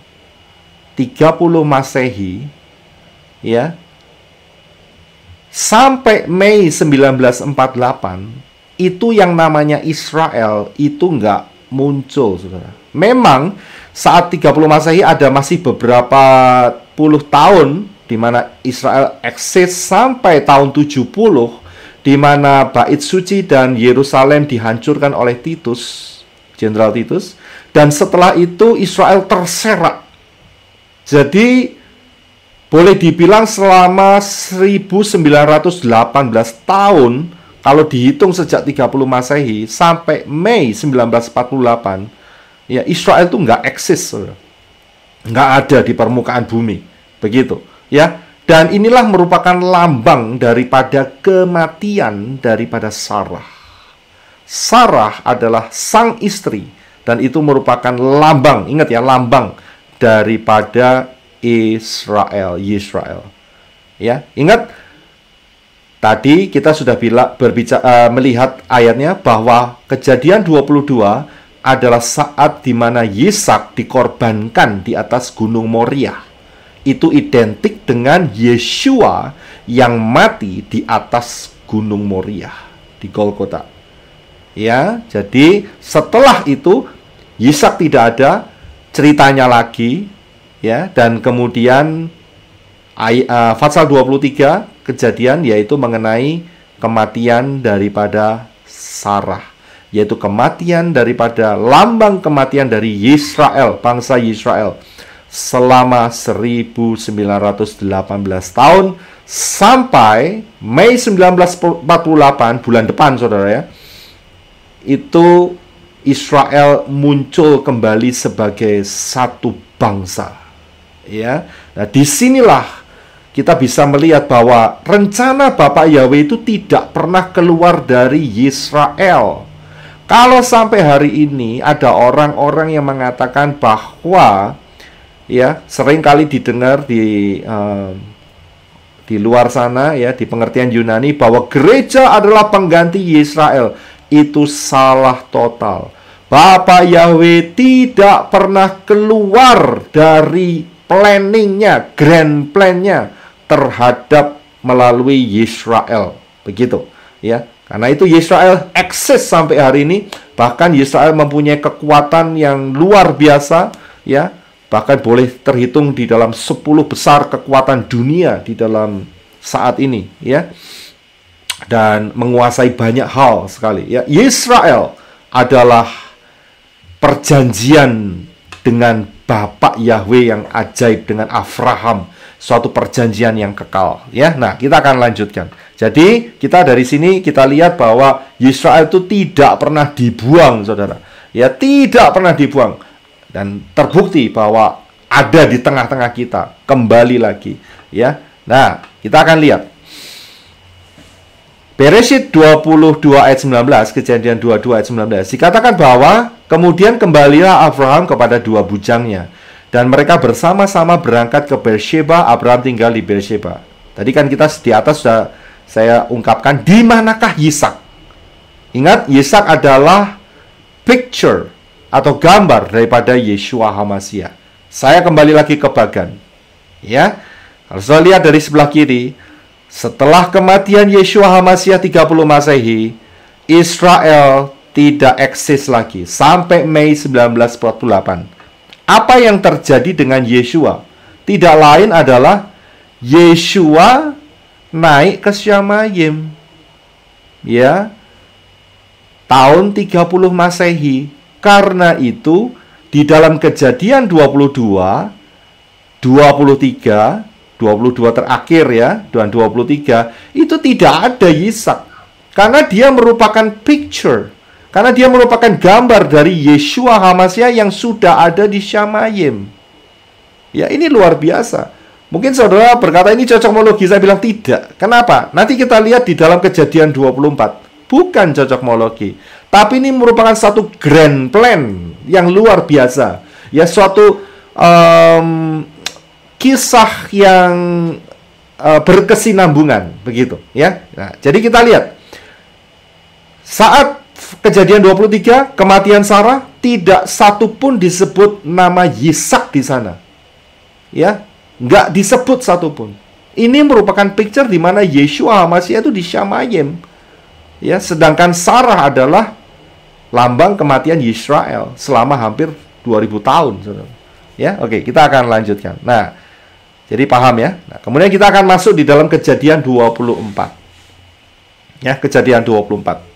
30 Masehi, ya, sampai Mei 1948 itu yang namanya Israel itu nggak muncul, saudara. Memang saat 30 Masehi ada masih beberapa puluh tahun di mana Israel eksis sampai tahun 70, di mana Bait Suci dan Yerusalem dihancurkan oleh Titus, Jenderal Titus, dan setelah itu Israel terserak. Jadi boleh dibilang selama 1918 tahun, kalau dihitung sejak 30 Masehi sampai Mei 1948, ya, Israel itu nggak eksis, nggak ada di permukaan bumi, begitu, ya. Dan inilah merupakan lambang daripada kematian daripada Sarah. Sarah adalah sang istri, dan itu merupakan lambang, ingat ya, lambang daripada Israel. Ya, ingat tadi kita sudah melihat ayatnya bahwa Kejadian 22 adalah saat di mana Yisak dikorbankan di atas Gunung Moria. Itu identik dengan Yeshua yang mati di atas Gunung Moria di Golgota. Ya, jadi setelah itu Yisak tidak ada, ceritanya lagi, ya, dan kemudian pasal 23 Kejadian yaitu mengenai kematian daripada Sarah, yaitu kematian daripada lambang kematian dari Israel, bangsa Israel selama 1918 tahun sampai Mei 1948 bulan depan, saudara ya. Itu Israel muncul kembali sebagai satu bangsa. Ya. Nah, disinilah kita bisa melihat bahwa rencana Bapak Yahweh itu tidak pernah keluar dari Israel. Kalau sampai hari ini ada orang-orang yang mengatakan bahwa, ya, sering kali didengar di luar sana, ya, di pengertian Yunani, bahwa gereja adalah pengganti Israel. Itu salah total. Bapak Yahweh tidak pernah keluar dari planningnya, grand plan-nya terhadap melalui Israel, begitu, ya. Karena itu Israel eksis sampai hari ini. Bahkan Israel mempunyai kekuatan yang luar biasa, ya. Bahkan boleh terhitung di dalam 10 besar kekuatan dunia di dalam saat ini, ya. Dan menguasai banyak hal sekali, ya. Israel adalah perjanjian dengan Bapak Yahweh yang ajaib, dengan Abraham, suatu perjanjian yang kekal, ya. Nah, kita akan lanjutkan. Jadi, kita dari sini kita lihat bahwa Israel itu tidak pernah dibuang, saudara. Ya, tidak pernah dibuang. Dan terbukti bahwa ada di tengah-tengah kita, kembali lagi, ya. Nah, kita akan lihat. Bereshit 22 ayat 19, Kejadian 22 ayat 19, dikatakan bahwa kemudian kembalilah Abraham kepada dua bujangnya, dan mereka bersama-sama berangkat ke Beersheba. Abraham tinggal di Beersheba. Tadi kan kita di atas sudah saya ungkapkan di manakah Yisak. Ingat, Yisak adalah picture atau gambar daripada Yeshua HaMashiach. Saya kembali lagi ke bagan. Ya, kalau saya lihat dari sebelah kiri, setelah kematian Yeshua HaMashiach 30 Masehi, Israel tidak eksis lagi sampai Mei 1948. Apa yang terjadi dengan Yeshua? Tidak lain adalah Yeshua naik ke Syamayim. Ya. Tahun 30 Masehi. Karena itu di dalam Kejadian 22, 23, 22 terakhir ya, dan 23 itu tidak ada Yisak. Karena dia merupakan picture. Karena dia merupakan gambar dari Yeshua HaMashiach yang sudah ada di Syamayim. Ya, ini luar biasa. Mungkin saudara berkata ini cocokmologi. Saya bilang tidak. Kenapa? Nanti kita lihat di dalam Kejadian 24. Bukan cocokmologi. Tapi ini merupakan satu grand plan yang luar biasa. Ya, suatu kisah yang berkesinambungan. Begitu. Ya. Nah, jadi kita lihat. Saat Kejadian 23, kematian Sarah, tidak satu pun disebut nama Yisak di sana. Ya, nggak disebut satu pun. Ini merupakan picture di mana Yeshua HaMashiach itu di Syamayim. Ya, sedangkan Sarah adalah lambang kematian Israel selama hampir 2000 tahun, saudara. Ya, oke, kita akan lanjutkan. Nah, jadi paham ya. Nah, kemudian kita akan masuk di dalam Kejadian 24. Ya, Kejadian 24.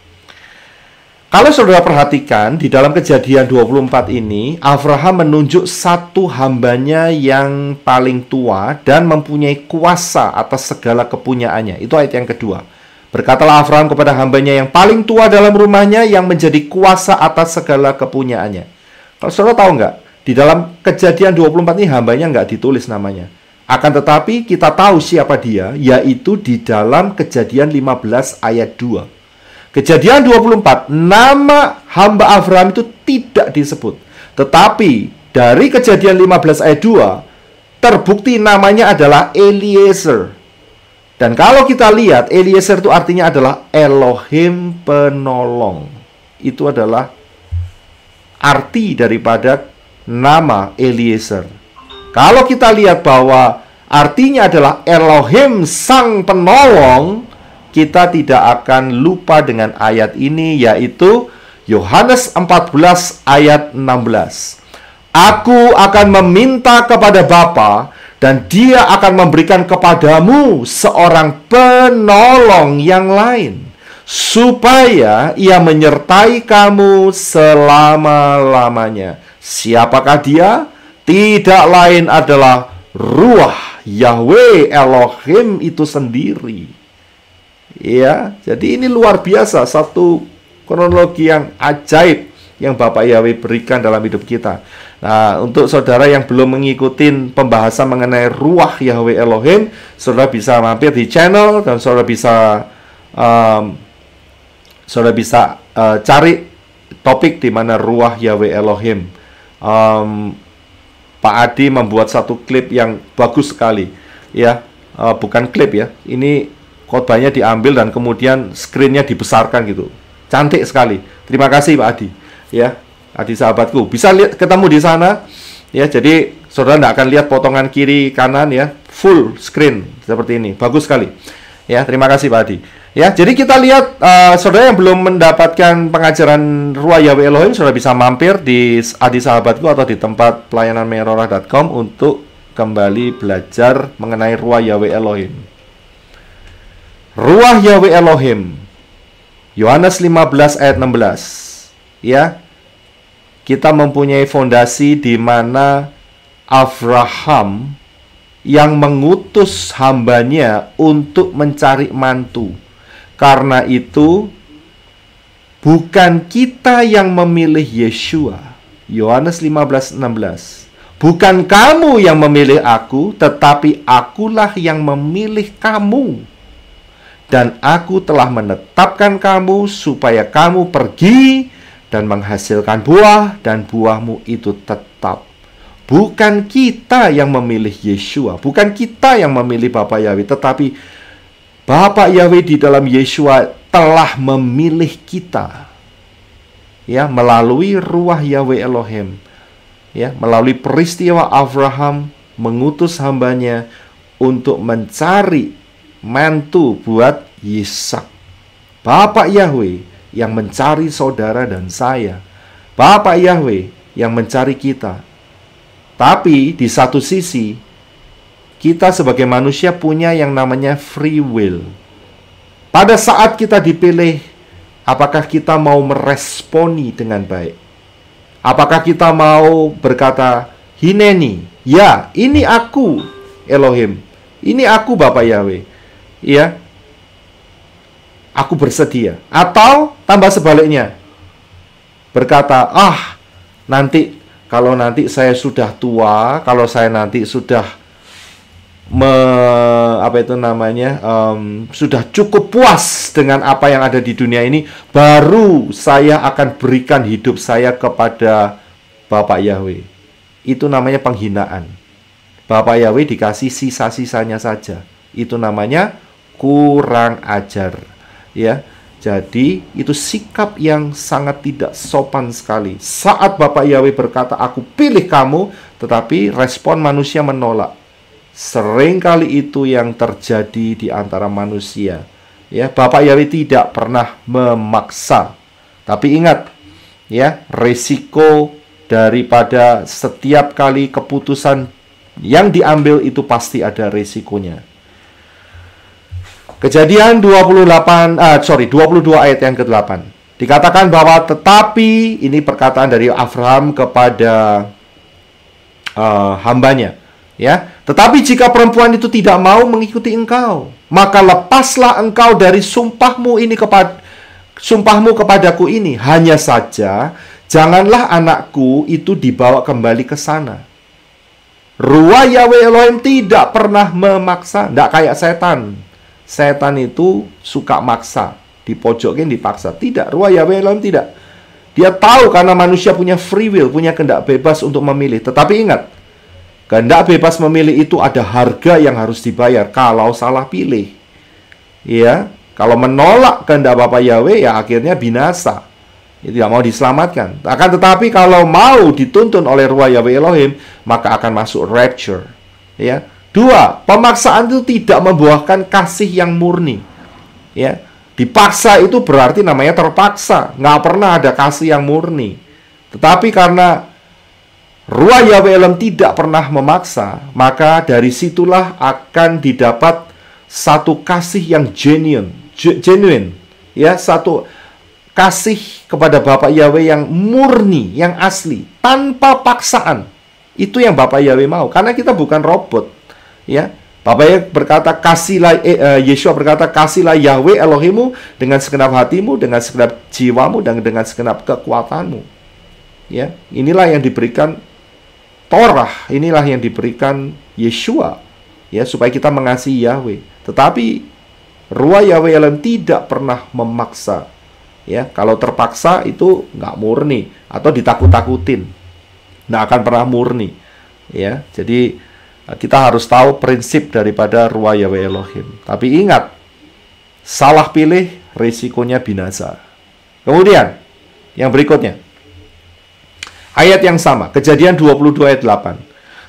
Kalau saudara perhatikan, di dalam Kejadian 24 ini, Abraham menunjuk satu hambanya yang paling tua dan mempunyai kuasa atas segala kepunyaannya. Itu ayat yang kedua. Berkatalah Abraham kepada hambanya yang paling tua dalam rumahnya yang menjadi kuasa atas segala kepunyaannya. Kalau saudara tahu nggak, di dalam Kejadian 24 ini hambanya nggak ditulis namanya. Akan tetapi kita tahu siapa dia, yaitu di dalam Kejadian 15 ayat 2. Kejadian 24, nama hamba Abraham itu tidak disebut. Tetapi dari Kejadian 15 ayat 2, terbukti namanya adalah Eliezer. Dan kalau kita lihat, Eliezer itu artinya adalah Elohim penolong. Itu adalah arti daripada nama Eliezer. Kalau kita lihat bahwa artinya adalah Elohim sang penolong, kita tidak akan lupa dengan ayat ini, yaitu Yohanes 14 ayat 16. Aku akan meminta kepada Bapa, dan Dia akan memberikan kepadamu seorang penolong yang lain, supaya Ia menyertai kamu selama-lamanya. Siapakah Dia? Tidak lain adalah Ruah Yahweh Elohim itu sendiri. Ya, jadi ini luar biasa, satu kronologi yang ajaib yang Bapak Yahweh berikan dalam hidup kita. Nah, untuk saudara yang belum mengikuti pembahasan mengenai Ruah Yahweh Elohim, saudara bisa mampir di channel dan saudara bisa cari topik di mana Ruah Yahweh Elohim. Pak Adi membuat satu klip yang bagus sekali, ya, bukan klip ya, ini khotbahnya diambil dan kemudian screen-nya dibesarkan gitu. Cantik sekali. Terima kasih Pak Adi. Ya, Adi sahabatku. Bisa lihat ketemu di sana. Ya, jadi saudara tidak akan lihat potongan kiri kanan ya. Full screen seperti ini. Bagus sekali. Ya, terima kasih Pak Adi. Ya, jadi kita lihat saudara yang belum mendapatkan pengajaran Ruah Yahweh Elohim, saudara bisa mampir di Adi sahabatku atau di tempat pelayanan merorah.com untuk kembali belajar mengenai Ruah Yahweh Elohim. Ruah Yahweh Elohim, Yohanes 15 ayat 16. Ya, kita mempunyai fondasi di mana Abraham yang mengutus hambanya untuk mencari mantu. Karena itu, bukan kita yang memilih Yeshua. Yohanes 15:16. Bukan kamu yang memilih aku, tetapi akulah yang memilih kamu. Dan aku telah menetapkan kamu supaya kamu pergi dan menghasilkan buah, dan buahmu itu tetap. Bukan kita yang memilih Yeshua, bukan kita yang memilih Bapa Yahweh, tetapi Bapa Yahweh di dalam Yeshua telah memilih kita. Ya, melalui ruah Yahweh Elohim. Ya, melalui peristiwa Abraham mengutus hambanya untuk mencari mantu buat Ishak. Bapa Yahweh yang mencari saudara dan saya. Bapa Yahweh yang mencari kita. Tapi di satu sisi, kita sebagai manusia punya yang namanya free will. Pada saat kita dipilih, apakah kita mau meresponi dengan baik? Apakah kita mau berkata, Hineni, ya, ini aku, Elohim. Ini aku, Bapa Yahweh. Ya, aku bersedia. Atau tambah sebaliknya, berkata, kalau nanti saya sudah tua, kalau saya nanti sudah sudah cukup puas dengan apa yang ada di dunia ini, baru saya akan berikan hidup saya kepada Bapa Yahweh. Itu namanya penghinaan. Bapa Yahweh dikasih sisa-sisanya saja. Itu namanya kurang ajar. Ya. Jadi, itu sikap yang sangat tidak sopan sekali. Saat Bapa Yahweh berkata, aku pilih kamu, tetapi respon manusia menolak. Seringkali itu yang terjadi di antara manusia. Ya, Bapa Yahweh tidak pernah memaksa. Tapi ingat, ya, risiko daripada setiap kali keputusan yang diambil itu pasti ada risikonya. Kejadian 22 ayat yang ke-8. Dikatakan bahwa tetapi, ini perkataan dari Abraham kepada hambanya, ya. Tetapi jika perempuan itu tidak mau mengikuti engkau, maka lepaslah engkau dari sumpahmu kepadaku ini. Hanya saja janganlah anakku itu dibawa kembali ke sana. Ruah Yahweh Elohim tidak pernah memaksa, tidak kayak setan. Setan itu suka maksa, dipojokin, dipaksa. Tidak, ruah Yahweh Elohim tidak. Dia tahu karena manusia punya free will, punya kehendak bebas untuk memilih. Tetapi ingat, kehendak bebas memilih itu ada harga yang harus dibayar kalau salah pilih. Ya, kalau menolak kehendak Bapa Yahweh, ya akhirnya binasa. Itu tidak mau diselamatkan. Akan tetapi kalau mau dituntun oleh ruah Yahweh Elohim, maka akan masuk rapture. Ya. 2, pemaksaan itu tidak membuahkan kasih yang murni. Ya, dipaksa itu berarti namanya terpaksa, nggak pernah ada kasih yang murni. Tetapi karena ruah Yahweh Elohim tidak pernah memaksa, maka dari situlah akan didapat satu kasih yang genuine, ya, satu kasih kepada Bapa Yahweh yang murni, yang asli, tanpa paksaan. Itu yang Bapa Yahweh mau, karena kita bukan robot. Ya, Bapa Yahweh berkata, Yeshua berkata, kasihlah Yahweh Elohimmu dengan segenap hatimu, dengan segenap jiwamu, dan dengan segenap kekuatanmu. Ya, inilah yang diberikan Torah, inilah yang diberikan Yeshua, ya, supaya kita mengasihi Yahweh. Tetapi ruah Yahweh Elohim tidak pernah memaksa. Ya, kalau terpaksa itu nggak murni, atau ditakut-takutin, nggak akan pernah murni. Ya, jadi kita harus tahu prinsip daripada ruah Yahweh Elohim. Tapi ingat, salah pilih risikonya binasa. Kemudian yang berikutnya, ayat yang sama, Kejadian 22 ayat 8.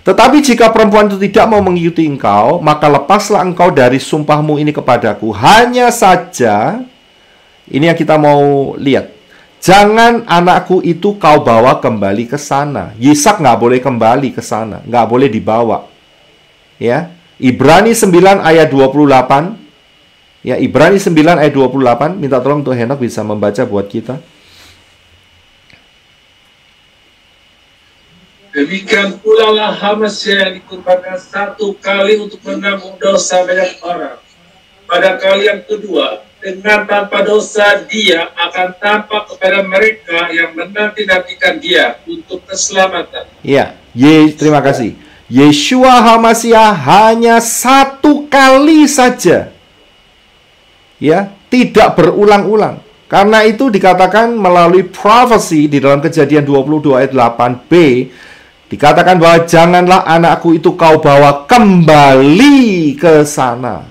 Tetapi jika perempuan itu tidak mau mengikuti engkau, maka lepaslah engkau dari sumpahmu ini kepadaku. Hanya saja, ini yang kita mau lihat, jangan anakku itu kau bawa kembali ke sana. Ishak nggak boleh kembali ke sana, nggak boleh dibawa. Ya, Ibrani 9 ayat 28. Ya, Ibrani 9 ayat 28. Minta tolong untuk Henok bisa membaca buat kita. Demikian pula lah Hamasya yang dikurbankan satu kali untuk menanggung dosa banyak orang. Pada kali yang kedua, dengan tanpa dosa dia akan tampak kepada mereka yang menanti-nantikan dia untuk keselamatan. Ya, terima kasih. Yeshua HaMashiach hanya satu kali saja. Ya, tidak berulang-ulang. Karena itu dikatakan melalui prophecy di dalam Kejadian 22 ayat 8b, dikatakan bahwa janganlah anakku itu kau bawa kembali ke sana.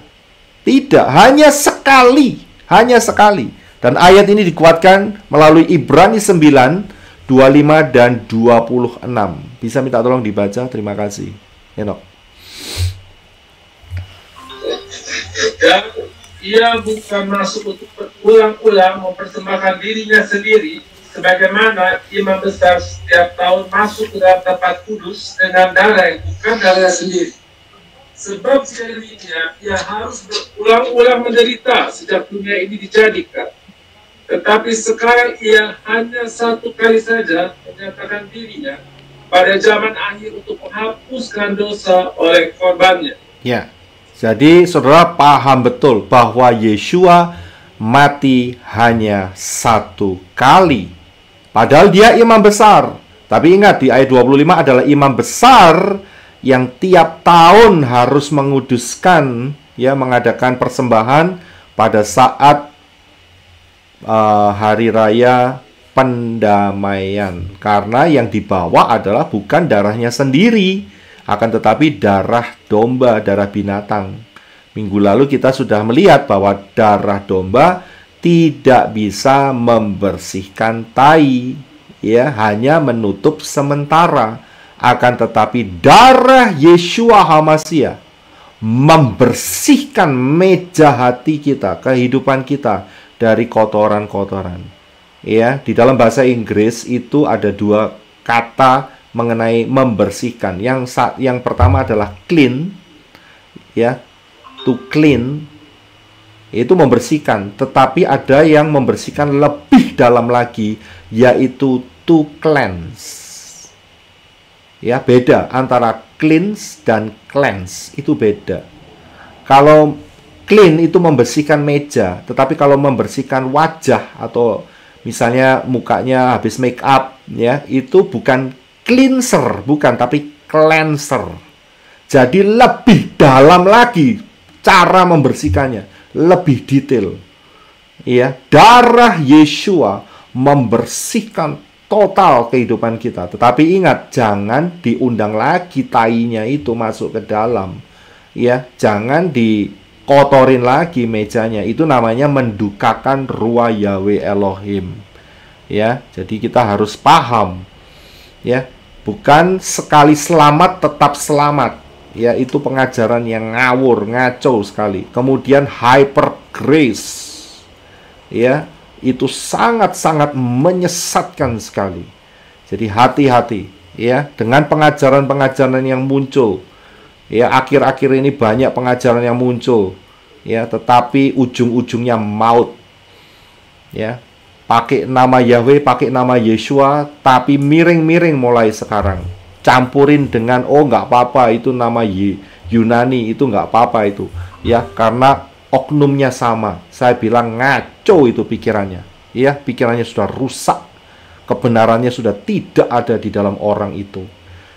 Tidak, hanya sekali. Hanya sekali. Dan ayat ini dikuatkan melalui Ibrani 9, 25 dan 26. Bisa minta tolong dibaca? Terima kasih. Henok. Dan ia bukan masuk untuk berulang-ulang mempersembahkan dirinya sendiri, sebagaimana imam besar setiap tahun masuk ke dalam tempat kudus dengan darah yang bukan darah sendiri. Sebab jika demikian, ia harus berulang-ulang menderita sejak dunia ini dijadikan. Tetapi sekarang ia hanya satu kali saja menyatakan dirinya pada zaman akhir untuk menghapuskan dosa oleh korbannya. Ya, jadi saudara paham betul bahwa Yeshua mati hanya satu kali. Padahal dia imam besar. Tapi ingat, di ayat 25 adalah imam besar yang tiap tahun harus menguduskan, ya, mengadakan persembahan pada saat hari raya pendamaian. Karena yang dibawa adalah bukan darahnya sendiri, akan tetapi darah domba, darah binatang. Minggu lalu kita sudah melihat bahwa darah domba tidak bisa membersihkan tai, ya, hanya menutup sementara. Akan tetapi darah Yeshua HaMashiach membersihkan meja hati kita, kehidupan kita dari kotoran-kotoran. Ya, di dalam bahasa Inggris itu ada dua kata mengenai membersihkan. Yang pertama adalah clean, ya, to clean, itu membersihkan. Tetapi ada yang membersihkan lebih dalam lagi, yaitu to cleanse. Ya, beda antara cleanse dan cleanse, itu beda. Kalau clean itu membersihkan meja, tetapi kalau membersihkan wajah atau misalnya mukanya habis make up, ya, itu bukan cleanser, bukan, tapi cleanser. Jadi lebih dalam lagi cara membersihkannya, lebih detail. Ya, darah Yeshua membersihkan total kehidupan kita. Tetapi ingat, jangan diundang lagi tainya itu masuk ke dalam. Ya, jangan dikotorin lagi mejanya. Itu namanya mendukakan ruah Yahweh Elohim. Ya, jadi kita harus paham. Ya, bukan sekali selamat tetap selamat. Ya, itu pengajaran yang ngawur, ngaco sekali. Kemudian hyper grace. Ya, itu sangat-sangat menyesatkan sekali. Jadi hati-hati, ya, dengan pengajaran-pengajaran yang muncul. Ya, akhir-akhir ini banyak pengajaran yang muncul, ya, tetapi ujung-ujungnya maut. Ya, pakai nama Yahweh, pakai nama Yeshua, tapi miring-miring mulai sekarang. Campurin dengan, oh nggak apa-apa, itu nama Yunani, itu nggak apa-apa itu. Ya, karena oknumnya sama. Saya bilang ngaco itu pikirannya. Ya, pikirannya sudah rusak. Kebenarannya sudah tidak ada di dalam orang itu.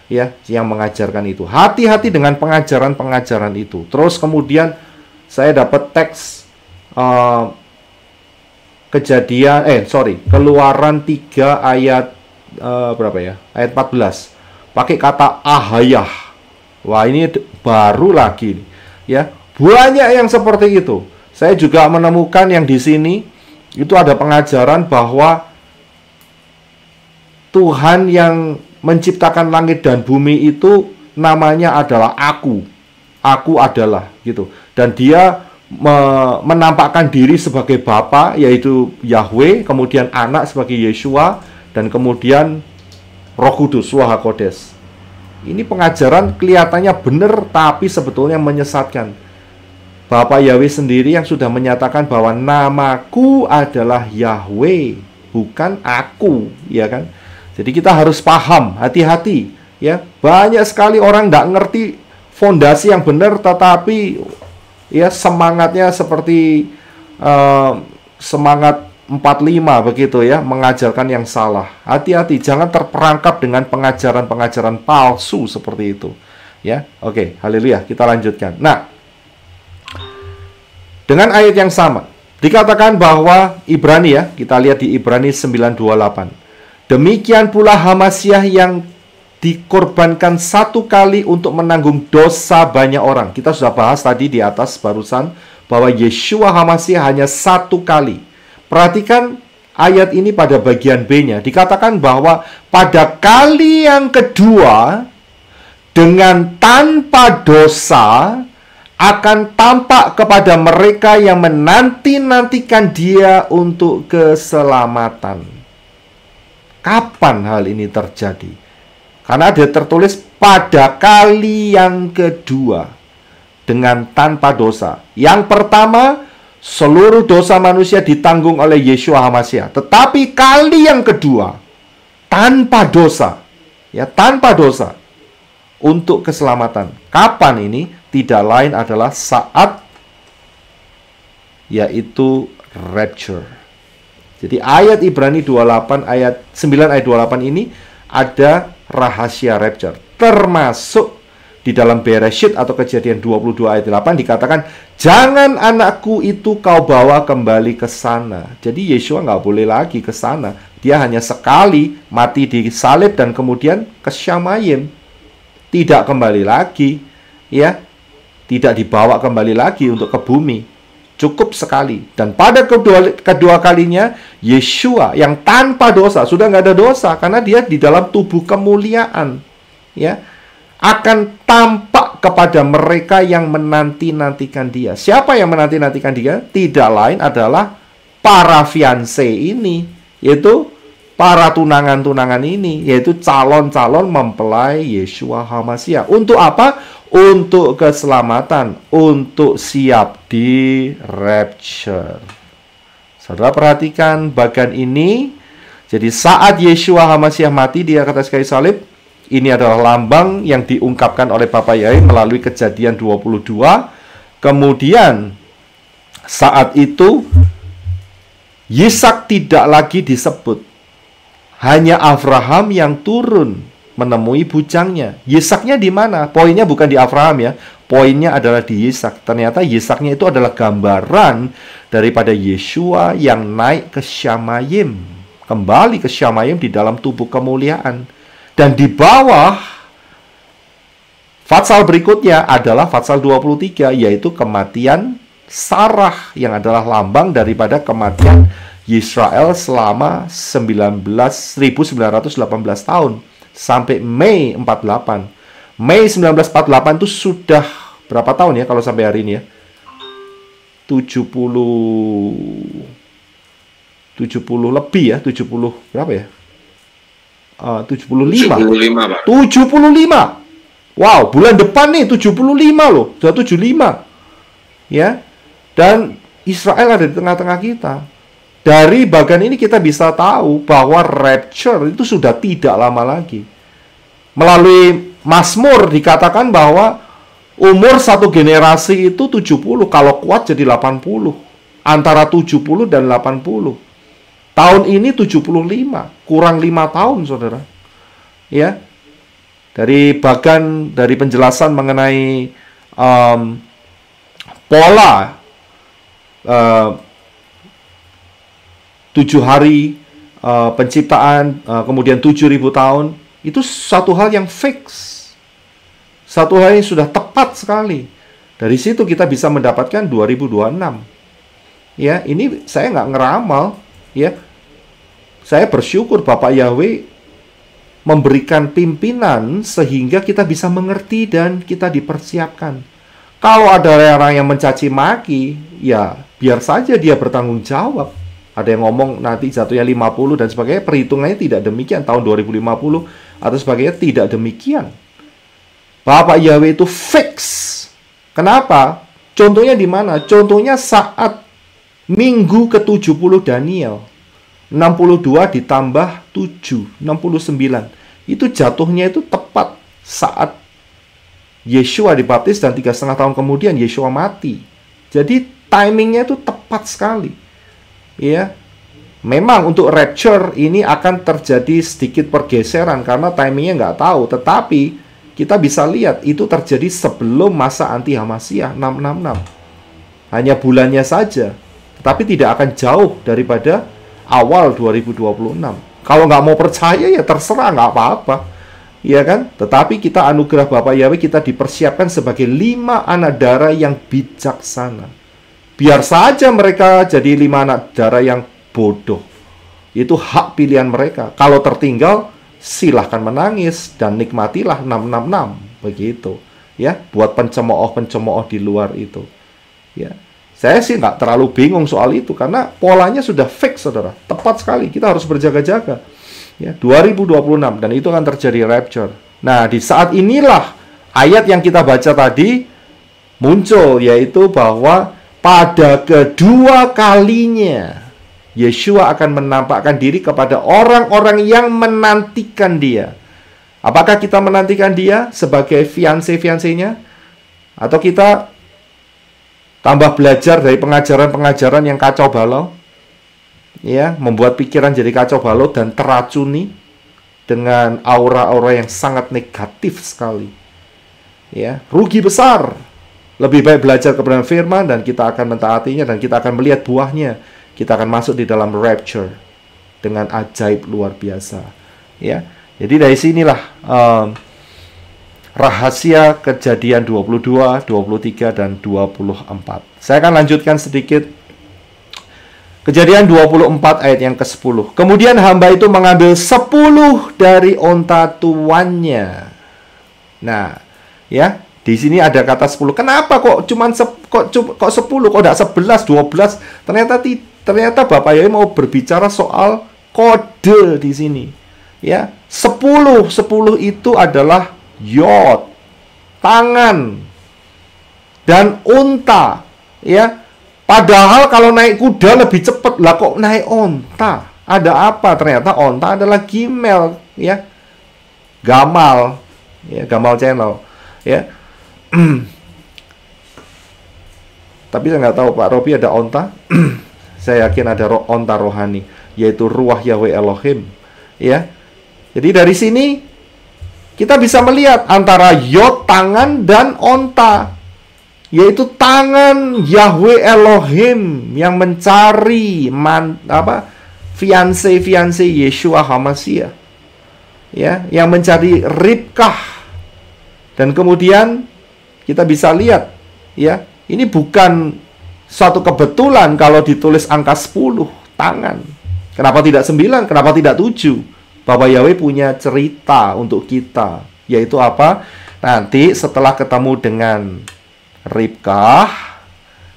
Ya, yang mengajarkan itu. Hati-hati dengan pengajaran-pengajaran itu. Terus kemudian saya dapat teks Keluaran 3 ayat berapa ya? Ayat 14. Pakai kata ahayah. Wah, ini baru lagi, ya. Banyak yang seperti itu. Saya juga menemukan yang di sini itu ada pengajaran bahwa Tuhan yang menciptakan langit dan bumi itu namanya adalah aku. Aku adalah, gitu. Dan dia menampakkan diri sebagai Bapa, yaitu Yahweh, kemudian anak sebagai Yeshua, dan kemudian Roh Kudus, Ruach HaKodes. Ini pengajaran kelihatannya benar, tapi sebetulnya menyesatkan. Bapak Yahweh sendiri yang sudah menyatakan bahwa namaku adalah Yahweh, bukan aku, ya kan? Jadi kita harus paham, hati-hati, Ya, banyak sekali orang nggak ngerti fondasi yang benar, tetapi ya semangatnya seperti semangat 45 begitu ya, mengajarkan yang salah. Hati-hati, jangan terperangkap dengan pengajaran-pengajaran palsu seperti itu. Ya, oke, haleluya, kita lanjutkan. Nah, dengan ayat yang sama, dikatakan bahwa Ibrani ya, kita lihat di Ibrani 9:28. Demikian pula Hamasyah yang dikorbankan satu kali untuk menanggung dosa banyak orang. Kita sudah bahas tadi di atas barusan bahwa Yeshua Hamasyah hanya satu kali. Perhatikan ayat ini pada bagian B-nya. Dikatakan bahwa pada kali yang kedua dengan tanpa dosa akan tampak kepada mereka yang menanti-nantikan dia untuk keselamatan. Kapan hal ini terjadi? Karena ada tertulis pada kali yang kedua dengan tanpa dosa. Yang pertama, seluruh dosa manusia ditanggung oleh Yeshua Hamasyah. Tetapi kali yang kedua, tanpa dosa. Ya, tanpa dosa. Untuk keselamatan. Kapan ini? Tidak lain adalah saat, yaitu rapture. Jadi ayat Ibrani 28 ayat 9 ayat 28 ini ada rahasia rapture. Termasuk di dalam Bereshit atau Kejadian 22 ayat 8 dikatakan, jangan anakku itu kau bawa kembali ke sana. Jadi Yeshua nggak boleh lagi ke sana. Dia hanya sekali mati di salib dan kemudian ke Syamayim. Tidak kembali lagi, ya. Tidak dibawa kembali lagi untuk ke bumi. Cukup sekali. Dan pada kedua kalinya, Yeshua yang tanpa dosa, sudah nggak ada dosa karena dia di dalam tubuh kemuliaan, ya, akan tampak kepada mereka yang menanti-nantikan dia. Siapa yang menanti-nantikan dia? Tidak lain adalah para fiancé ini, yaitu para tunangan-tunangan ini, yaitu calon-calon mempelai Yeshua Hamasyah. Untuk apa? Untuk keselamatan, untuk siap di rapture. Saudara perhatikan bagian ini. Jadi saat Yeshua Hamasyah mati di atas kayu salib, ini adalah lambang yang diungkapkan oleh Bapa Yahweh melalui Kejadian 22. Kemudian saat itu Yisak tidak lagi disebut. Hanya Abraham yang turun menemui bujangnya. Yisaknya di mana? Poinnya bukan di Abraham ya. Poinnya adalah di Yisak. Ternyata Yisaknya itu adalah gambaran daripada Yeshua yang naik ke Syamayim. Kembali ke Syamayim di dalam tubuh kemuliaan. Dan di bawah fatsal berikutnya adalah fatsal 23, yaitu kematian Sarah, yang adalah lambang daripada kematian Israel selama 1918 tahun. Sampai Mei 48. Mei 1948 itu sudah berapa tahun ya kalau sampai hari ini ya? 70 lebih ya, 70 berapa ya? 75. 75, Pak. 75. Wow, bulan depan nih 75 loh. Sudah 75. Ya. Dan Israel ada di tengah-tengah kita. Dari bagian ini kita bisa tahu bahwa rapture itu sudah tidak lama lagi. Melalui Mazmur dikatakan bahwa umur satu generasi itu 70, kalau kuat jadi 80. Antara 70 dan 80. Tahun ini 75, kurang 5 tahun, saudara. Ya. Dari penjelasan mengenai pola 7 hari penciptaan, kemudian 7.000 tahun, itu satu hal yang fix. Satu hal yang sudah tepat sekali. Dari situ kita bisa mendapatkan 2026. Ya, ini saya nggak ngeramal, ya. Saya bersyukur Bapak Yahweh memberikan pimpinan sehingga kita bisa mengerti dan kita dipersiapkan. Kalau ada orang yang mencaci maki, ya biar saja dia bertanggung jawab. Ada yang ngomong nanti jatuhnya 50 dan sebagainya, perhitungannya tidak demikian. Tahun 2050 atau sebagainya tidak demikian. Bapak Yahweh itu fix. Kenapa? Contohnya di mana? Contohnya saat minggu ke-70 Daniel. 62 ditambah 7, 69. Itu jatuhnya itu tepat saat Yeshua dibaptis dan 3,5 tahun kemudian Yeshua mati. Jadi timingnya itu tepat sekali. Ya, memang untuk rapture ini akan terjadi sedikit pergeseran karena timingnya nggak tahu. Tetapi kita bisa lihat itu terjadi sebelum masa anti Hamasiah 666. Hanya bulannya saja. Tetapi tidak akan jauh daripada awal 2026. Kalau nggak mau percaya ya terserah, nggak apa-apa. Iya kan? Tetapi kita anugerah Bapa Yahweh, kita dipersiapkan sebagai 5 anak darah yang bijaksana. Biar saja mereka jadi 5 anak darah yang bodoh. Itu hak pilihan mereka. Kalau tertinggal, silahkan menangis dan nikmatilah 666. Begitu. Ya, buat pencemooh-pencemooh di luar itu. Ya. Saya sih nggak terlalu bingung soal itu karena polanya sudah fix, saudara. Tepat sekali. Kita harus berjaga-jaga. Ya, 2026 dan itu akan terjadi rapture. Nah, di saat inilah ayat yang kita baca tadi muncul, yaitu bahwa pada kedua kalinya Yeshua akan menampakkan diri kepada orang-orang yang menantikan dia. Apakah kita menantikan dia sebagai fiancé-fiancénya? Atau kita tambah belajar dari pengajaran-pengajaran yang kacau balau? Ya, membuat pikiran jadi kacau balau dan teracuni dengan aura-aura yang sangat negatif sekali. Ya, rugi besar. Lebih baik belajar kebenaran firman dan kita akan mentaatinya dan kita akan melihat buahnya. Kita akan masuk di dalam rapture dengan ajaib luar biasa. Ya, jadi dari sinilah rahasia kejadian 22, 23 dan 24. Saya akan lanjutkan sedikit. Kejadian 24 ayat yang ke-10. Kemudian hamba itu mengambil 10 dari onta tuannya. Nah, ya, di sini ada kata 10. Kenapa kok cuman 10? Kok enggak 11, 12? Ternyata Bapak Yahweh mau berbicara soal kode di sini. Ya, 10 itu adalah yod, tangan dan unta, ya. Padahal kalau naik kuda lebih cepat, lah kok naik onta? Ada apa? Ternyata onta adalah gimel, ya. Gamal, ya, Gamal Channel, ya. Tapi saya nggak tahu Pak Robi ada onta. Saya yakin ada onta rohani, yaitu Ruach Yahweh Elohim, ya. Jadi dari sini kita bisa melihat antara yod, tangan, dan onta, yaitu tangan Yahweh Elohim yang mencari fiancé Yeshua HaMashiach, ya, yang mencari Ribkah. Dan kemudian kita bisa lihat, ya, ini bukan suatu kebetulan kalau ditulis angka 10 tangan. Kenapa tidak 9? Kenapa tidak 7? Bapak Yahweh punya cerita untuk kita, yaitu apa? Nanti setelah ketemu dengan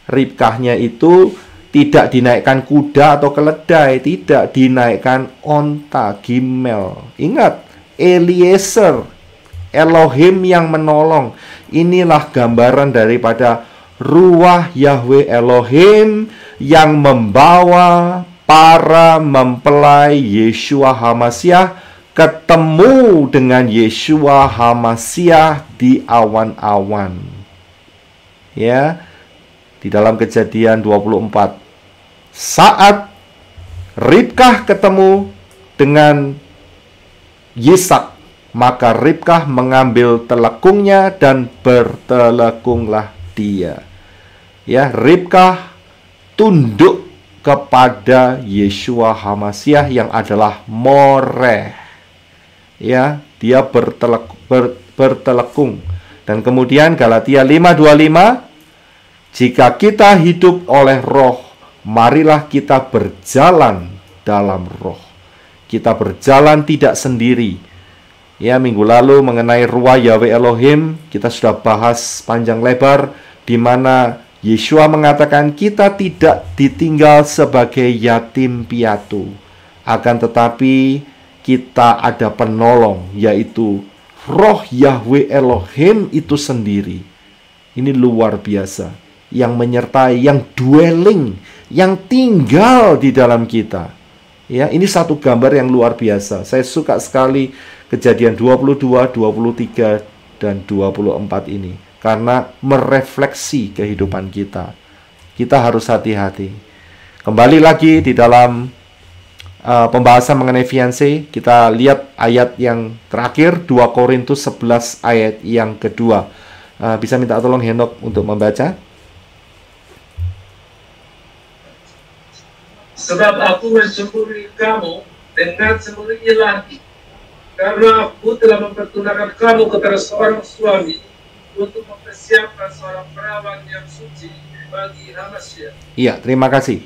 Ribkahnya itu tidak dinaikkan kuda atau keledai, tidak dinaikkan onta, gimel. Ingat, Eliezer, Elohim yang menolong. Inilah gambaran daripada Ruach Yahweh Elohim yang membawa para mempelai Yeshua HaMashiach ketemu dengan Yeshua HaMashiach di awan-awan. Ya, di dalam Kejadian 24, saat Ribkah ketemu dengan Yisak, maka Ribkah mengambil telekungnya dan bertelekunglah dia. Ya, Ribkah tunduk kepada Yeshua HaMashiach yang adalah Moreh. Ya, dia bertelekung. Dan kemudian Galatia 5:25, jika kita hidup oleh roh, marilah kita berjalan dalam roh. Kita berjalan tidak sendiri. Ya, minggu lalu mengenai Ruach Yahweh Elohim, kita sudah bahas panjang lebar, di mana Yeshua mengatakan kita tidak ditinggal sebagai yatim piatu. Akan tetapi kita ada penolong, yaitu Roh Yahweh Elohim itu sendiri. Ini luar biasa, yang menyertai, yang dwelling, yang tinggal di dalam kita. Ya, ini satu gambar yang luar biasa. Saya suka sekali Kejadian 22, 23, dan 24 ini. Karena merefleksi kehidupan kita. Kita harus hati-hati. Kembali lagi di dalam pembahasan mengenai fiancé, kita lihat ayat yang terakhir, 2 Korintus 11 ayat yang kedua. Bisa minta tolong Henok untuk membaca? Sebab aku mencemburi kamu dengan cemburu ilahi, karena aku telah mempertunankan kamu kepada seorang suami untuk mempersiapkan seorang perawan yang suci bagi Hamasya. Iya, terima kasih.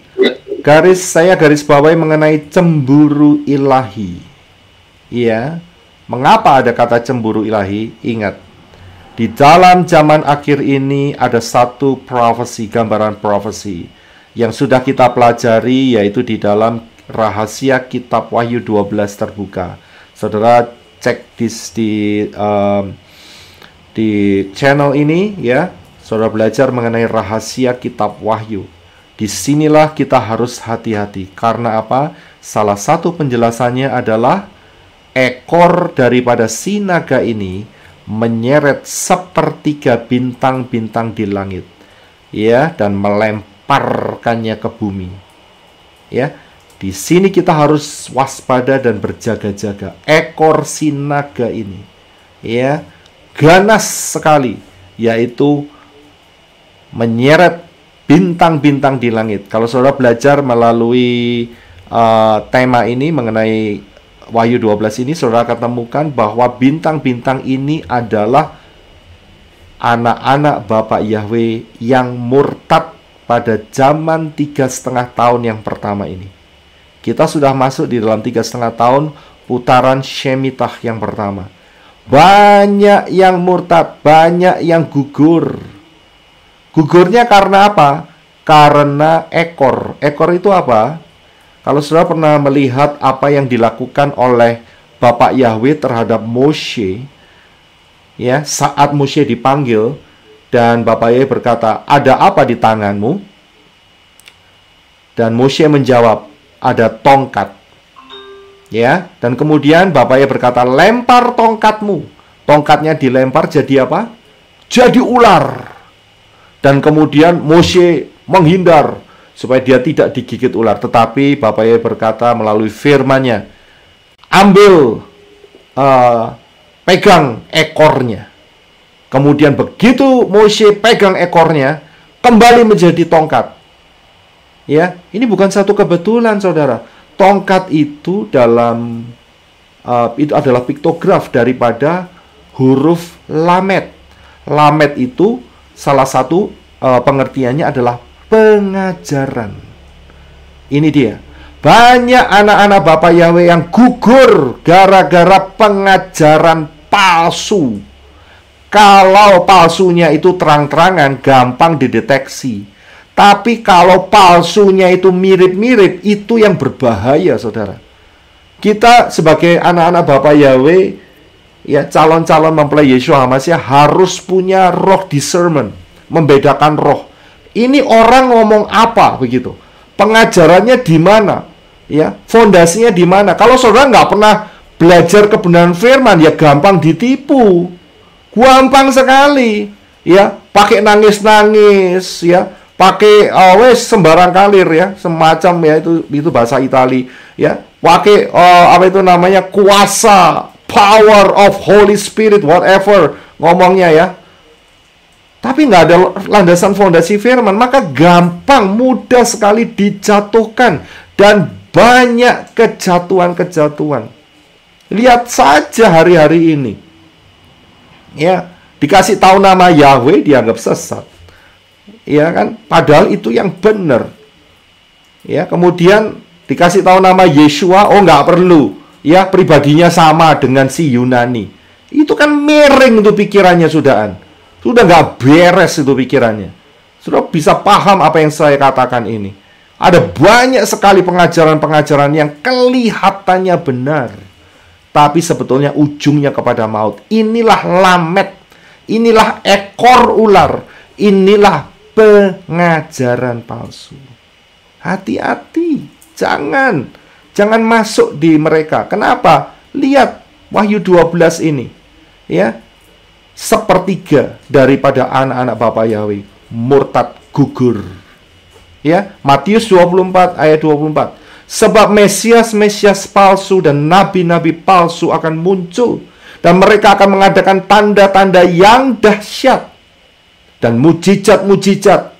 Saya garis bawahi mengenai cemburu ilahi. Iya, mengapa ada kata cemburu ilahi? Ingat, di dalam zaman akhir ini ada satu profesi, gambaran profesi yang sudah kita pelajari, yaitu di dalam rahasia kitab Wahyu 12 terbuka. Saudara cek di channel ini ya, saudara belajar mengenai rahasia kitab Wahyu. Disinilah kita harus hati-hati. Karena apa? Salah satu penjelasannya adalah ekor daripada si naga ini menyeret sepertiga bintang-bintang di langit, ya, dan melemparkannya ke bumi. Ya, di sini kita harus waspada dan berjaga-jaga. Ekor si naga ini, ya, ganas sekali, yaitu menyeret bintang-bintang di langit. Kalau saudara belajar melalui tema ini mengenai Wahyu 12 ini, saudara akan temukan bahwa bintang-bintang ini adalah anak-anak Bapak Yahweh yang murtad pada zaman 3,5 tahun yang pertama ini. Kita sudah masuk di dalam 3,5 tahun putaran Shemitah yang pertama. Banyak yang murtad, banyak yang gugur. Gugurnya karena apa? Karena ekor. Ekor itu apa? Kalau saudara pernah melihat apa yang dilakukan oleh Bapak Yahweh terhadap Moshe, ya, saat Moshe dipanggil dan Bapak Yahweh berkata, "Ada apa di tanganmu?" Dan Moshe menjawab, "Ada tongkat." Ya, dan kemudian Bapak Yahweh berkata, "Lempar tongkatmu." Tongkatnya dilempar jadi apa? Jadi ular. Dan kemudian Moshe menghindar supaya dia tidak digigit ular. Tetapi Bapak Yahweh berkata melalui firman-Nya, "Ambil, pegang ekornya." Kemudian begitu Moshe pegang ekornya, kembali menjadi tongkat. Ya, ini bukan satu kebetulan, saudara. Tongkat itu itu adalah piktograf daripada huruf Lamed. Lamed itu salah satu pengertiannya adalah pengajaran. Ini dia. Banyak anak-anak Bapak Yahweh yang gugur gara-gara pengajaran palsu. Kalau palsunya itu terang-terangan, gampang dideteksi. Tapi kalau palsunya itu mirip-mirip, itu yang berbahaya, saudara. Kita sebagai anak-anak Bapak Yahweh, ya, calon-calon mempelai Yeshua HaMashiach harus punya roh discernment, membedakan roh. Ini orang ngomong apa begitu? Pengajarannya di mana? Ya, fondasinya di mana? Kalau saudara nggak pernah belajar kebenaran firman, ya gampang ditipu. Gampang sekali. Ya, pakai nangis-nangis, ya, pakai wes sembarang kalir, ya, semacam, ya, itu bahasa Itali, ya. Pakai apa itu namanya, kuasa, power of Holy Spirit, whatever ngomongnya, ya. Tapi nggak ada landasan fondasi firman, maka gampang, mudah sekali dijatuhkan. Dan banyak kejatuhan-kejatuhan. Lihat saja hari-hari ini. Ya, dikasih tahu nama Yahweh, dianggap sesat. Ya kan? Padahal itu yang benar. Ya, kemudian dikasih tahu nama Yeshua, oh nggak perlu. Ya, pribadinya sama dengan si Yunani. Itu kan miring itu pikirannya, sudahan. Sudah nggak beres itu pikirannya. Sudah bisa paham apa yang saya katakan ini. Ada banyak sekali pengajaran-pengajaran yang kelihatannya benar, tapi sebetulnya ujungnya kepada maut. Inilah Lamed. Inilah ekor ular. Inilah pengajaran palsu. Hati-hati. Jangan masuk di mereka. Kenapa? Lihat Wahyu 12 ini, ya, sepertiga daripada anak-anak Bapa Yahweh murtad gugur. Ya, Matius 24 ayat 24. Sebab Mesias palsu dan nabi-nabi palsu akan muncul, dan mereka akan mengadakan tanda-tanda yang dahsyat dan mujizat-mujizat.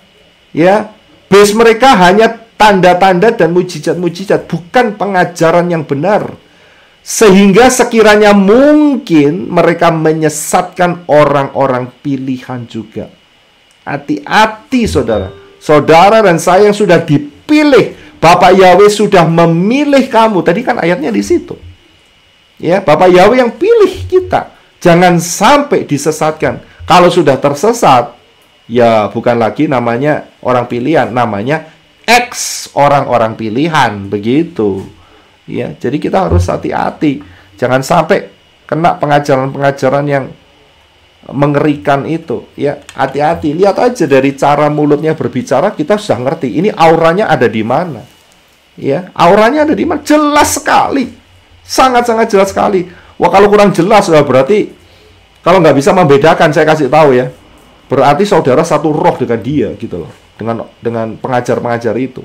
Ya, base mereka hanya tanda-tanda dan mujizat-mujizat, bukan pengajaran yang benar. Sehingga sekiranya mungkin mereka menyesatkan orang-orang pilihan juga. Hati-hati saudara. Saudara dan saya yang sudah dipilih, Bapak Yahweh sudah memilih kamu. Tadi kan ayatnya di situ. Ya, Bapak Yahweh yang pilih kita. Jangan sampai disesatkan. Kalau sudah tersesat, ya bukan lagi namanya orang pilihan, namanya ex orang-orang pilihan, begitu. Ya, jadi kita harus hati-hati. Jangan sampai kena pengajaran-pengajaran yang mengerikan itu. Ya, hati-hati. Lihat aja dari cara mulutnya berbicara, kita sudah ngerti. Ini auranya ada di mana. Ya, auranya ada di mana? Jelas sekali. Sangat-sangat jelas sekali. Wah, kalau kurang jelas, berarti kalau nggak bisa membedakan, saya kasih tahu ya. Berarti saudara satu roh dengan dia, gitu loh. Dengan pengajar-pengajar itu.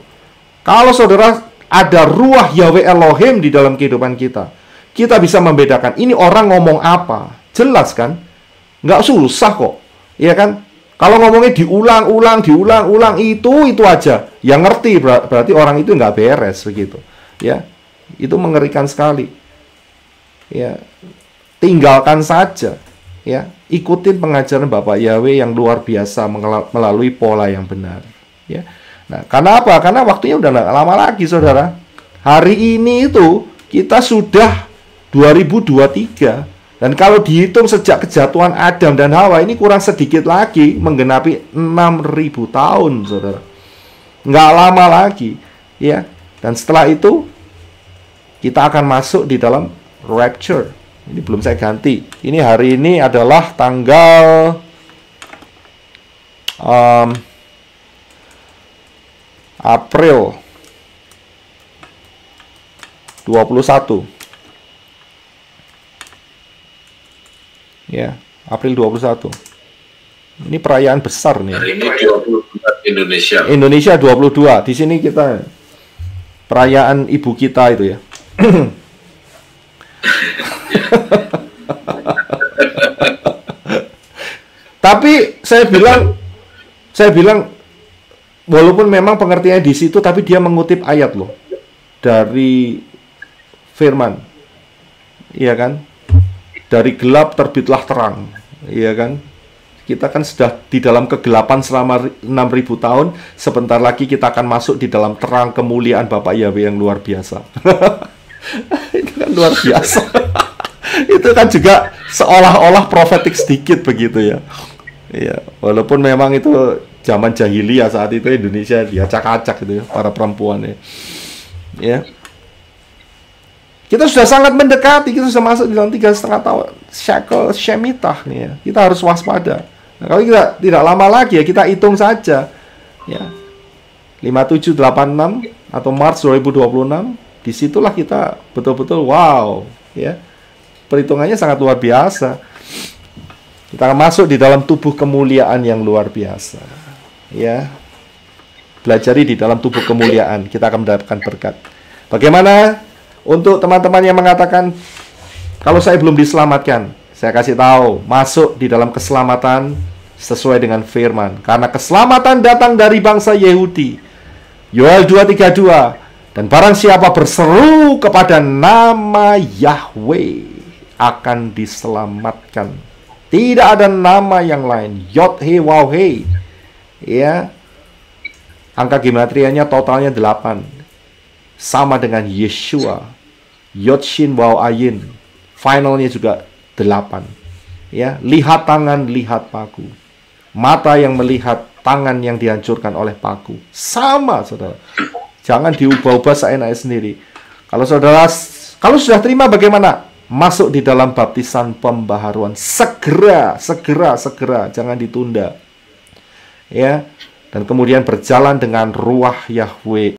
Kalau saudara ada ruah Yahweh Elohim di dalam kehidupan kita, kita bisa membedakan ini orang ngomong apa. Jelas kan? Nggak susah kok. Iya kan? Kalau ngomongnya diulang-ulang itu aja. Yang ngerti berarti orang itu nggak beres begitu. Ya, itu mengerikan sekali. Ya, tinggalkan saja. Ya, ikutin pengajaran Bapak Yahweh yang luar biasa melalui pola yang benar. Ya. Nah, karena apa? Karena waktunya udah gak lama lagi, saudara. Hari ini itu kita sudah 2023. Dan kalau dihitung sejak kejatuhan Adam dan Hawa, ini kurang sedikit lagi menggenapi 6.000 tahun, saudara. Nggak lama lagi. Ya. Dan setelah itu, kita akan masuk di dalam rapture. Ini belum saya ganti. Ini hari ini adalah tanggal April 21. Ya, April 21. Ini perayaan besar nih. Hari ini 22 Indonesia. Indonesia 22. Di sini kita perayaan ibu kita itu ya. Tapi saya bilang walaupun memang pengertiannya di situ, tapi dia mengutip ayat loh dari firman, iya kan? Dari gelap terbitlah terang, iya kan? Kita kan sudah di dalam kegelapan selama 6.000 tahun. Sebentar lagi kita akan masuk di dalam terang kemuliaan Bapak Yahweh yang luar biasa. Itu kan luar biasa. Itu kan juga seolah-olah profetik sedikit begitu ya. Iya, walaupun memang itu zaman jahiliyah saat itu Indonesia diacak-acak gitu ya, para perempuan ya. Ya. Kita sudah sangat mendekati, kita sudah masuk di dalam 3,5 tahun Shekel Shemitah nih ya. Kita harus waspada. Nah, kalau kita tidak lama lagi ya, kita hitung saja. Ya. 5786 atau Maret 2026, disitulah kita betul-betul wow, ya. Perhitungannya sangat luar biasa. Kita akan masuk di dalam tubuh kemuliaan yang luar biasa. Ya. Belajari di dalam tubuh kemuliaan, kita akan mendapatkan berkat. Bagaimana untuk teman-teman yang mengatakan kalau saya belum diselamatkan? Saya kasih tahu, masuk di dalam keselamatan sesuai dengan firman. Karena keselamatan datang dari bangsa Yahudi. Yoel 2:32. Dan barang siapa berseru kepada nama Yahweh akan diselamatkan. Tidak ada nama yang lain. Yod he waw he. Ya. Angka geometrianya totalnya 8. Sama dengan Yeshua. Yod shin waw ayin. Finalnya juga 8. Ya, lihat tangan, lihat paku. Mata yang melihat tangan yang dihancurkan oleh paku. Sama, saudara. Jangan diubah-ubah seenaknya sendiri. Kalau saudara, kalau sudah terima bagaimana? Masuk di dalam baptisan pembaharuan. Segera. Jangan ditunda. Ya. Dan kemudian berjalan dengan ruah Yahweh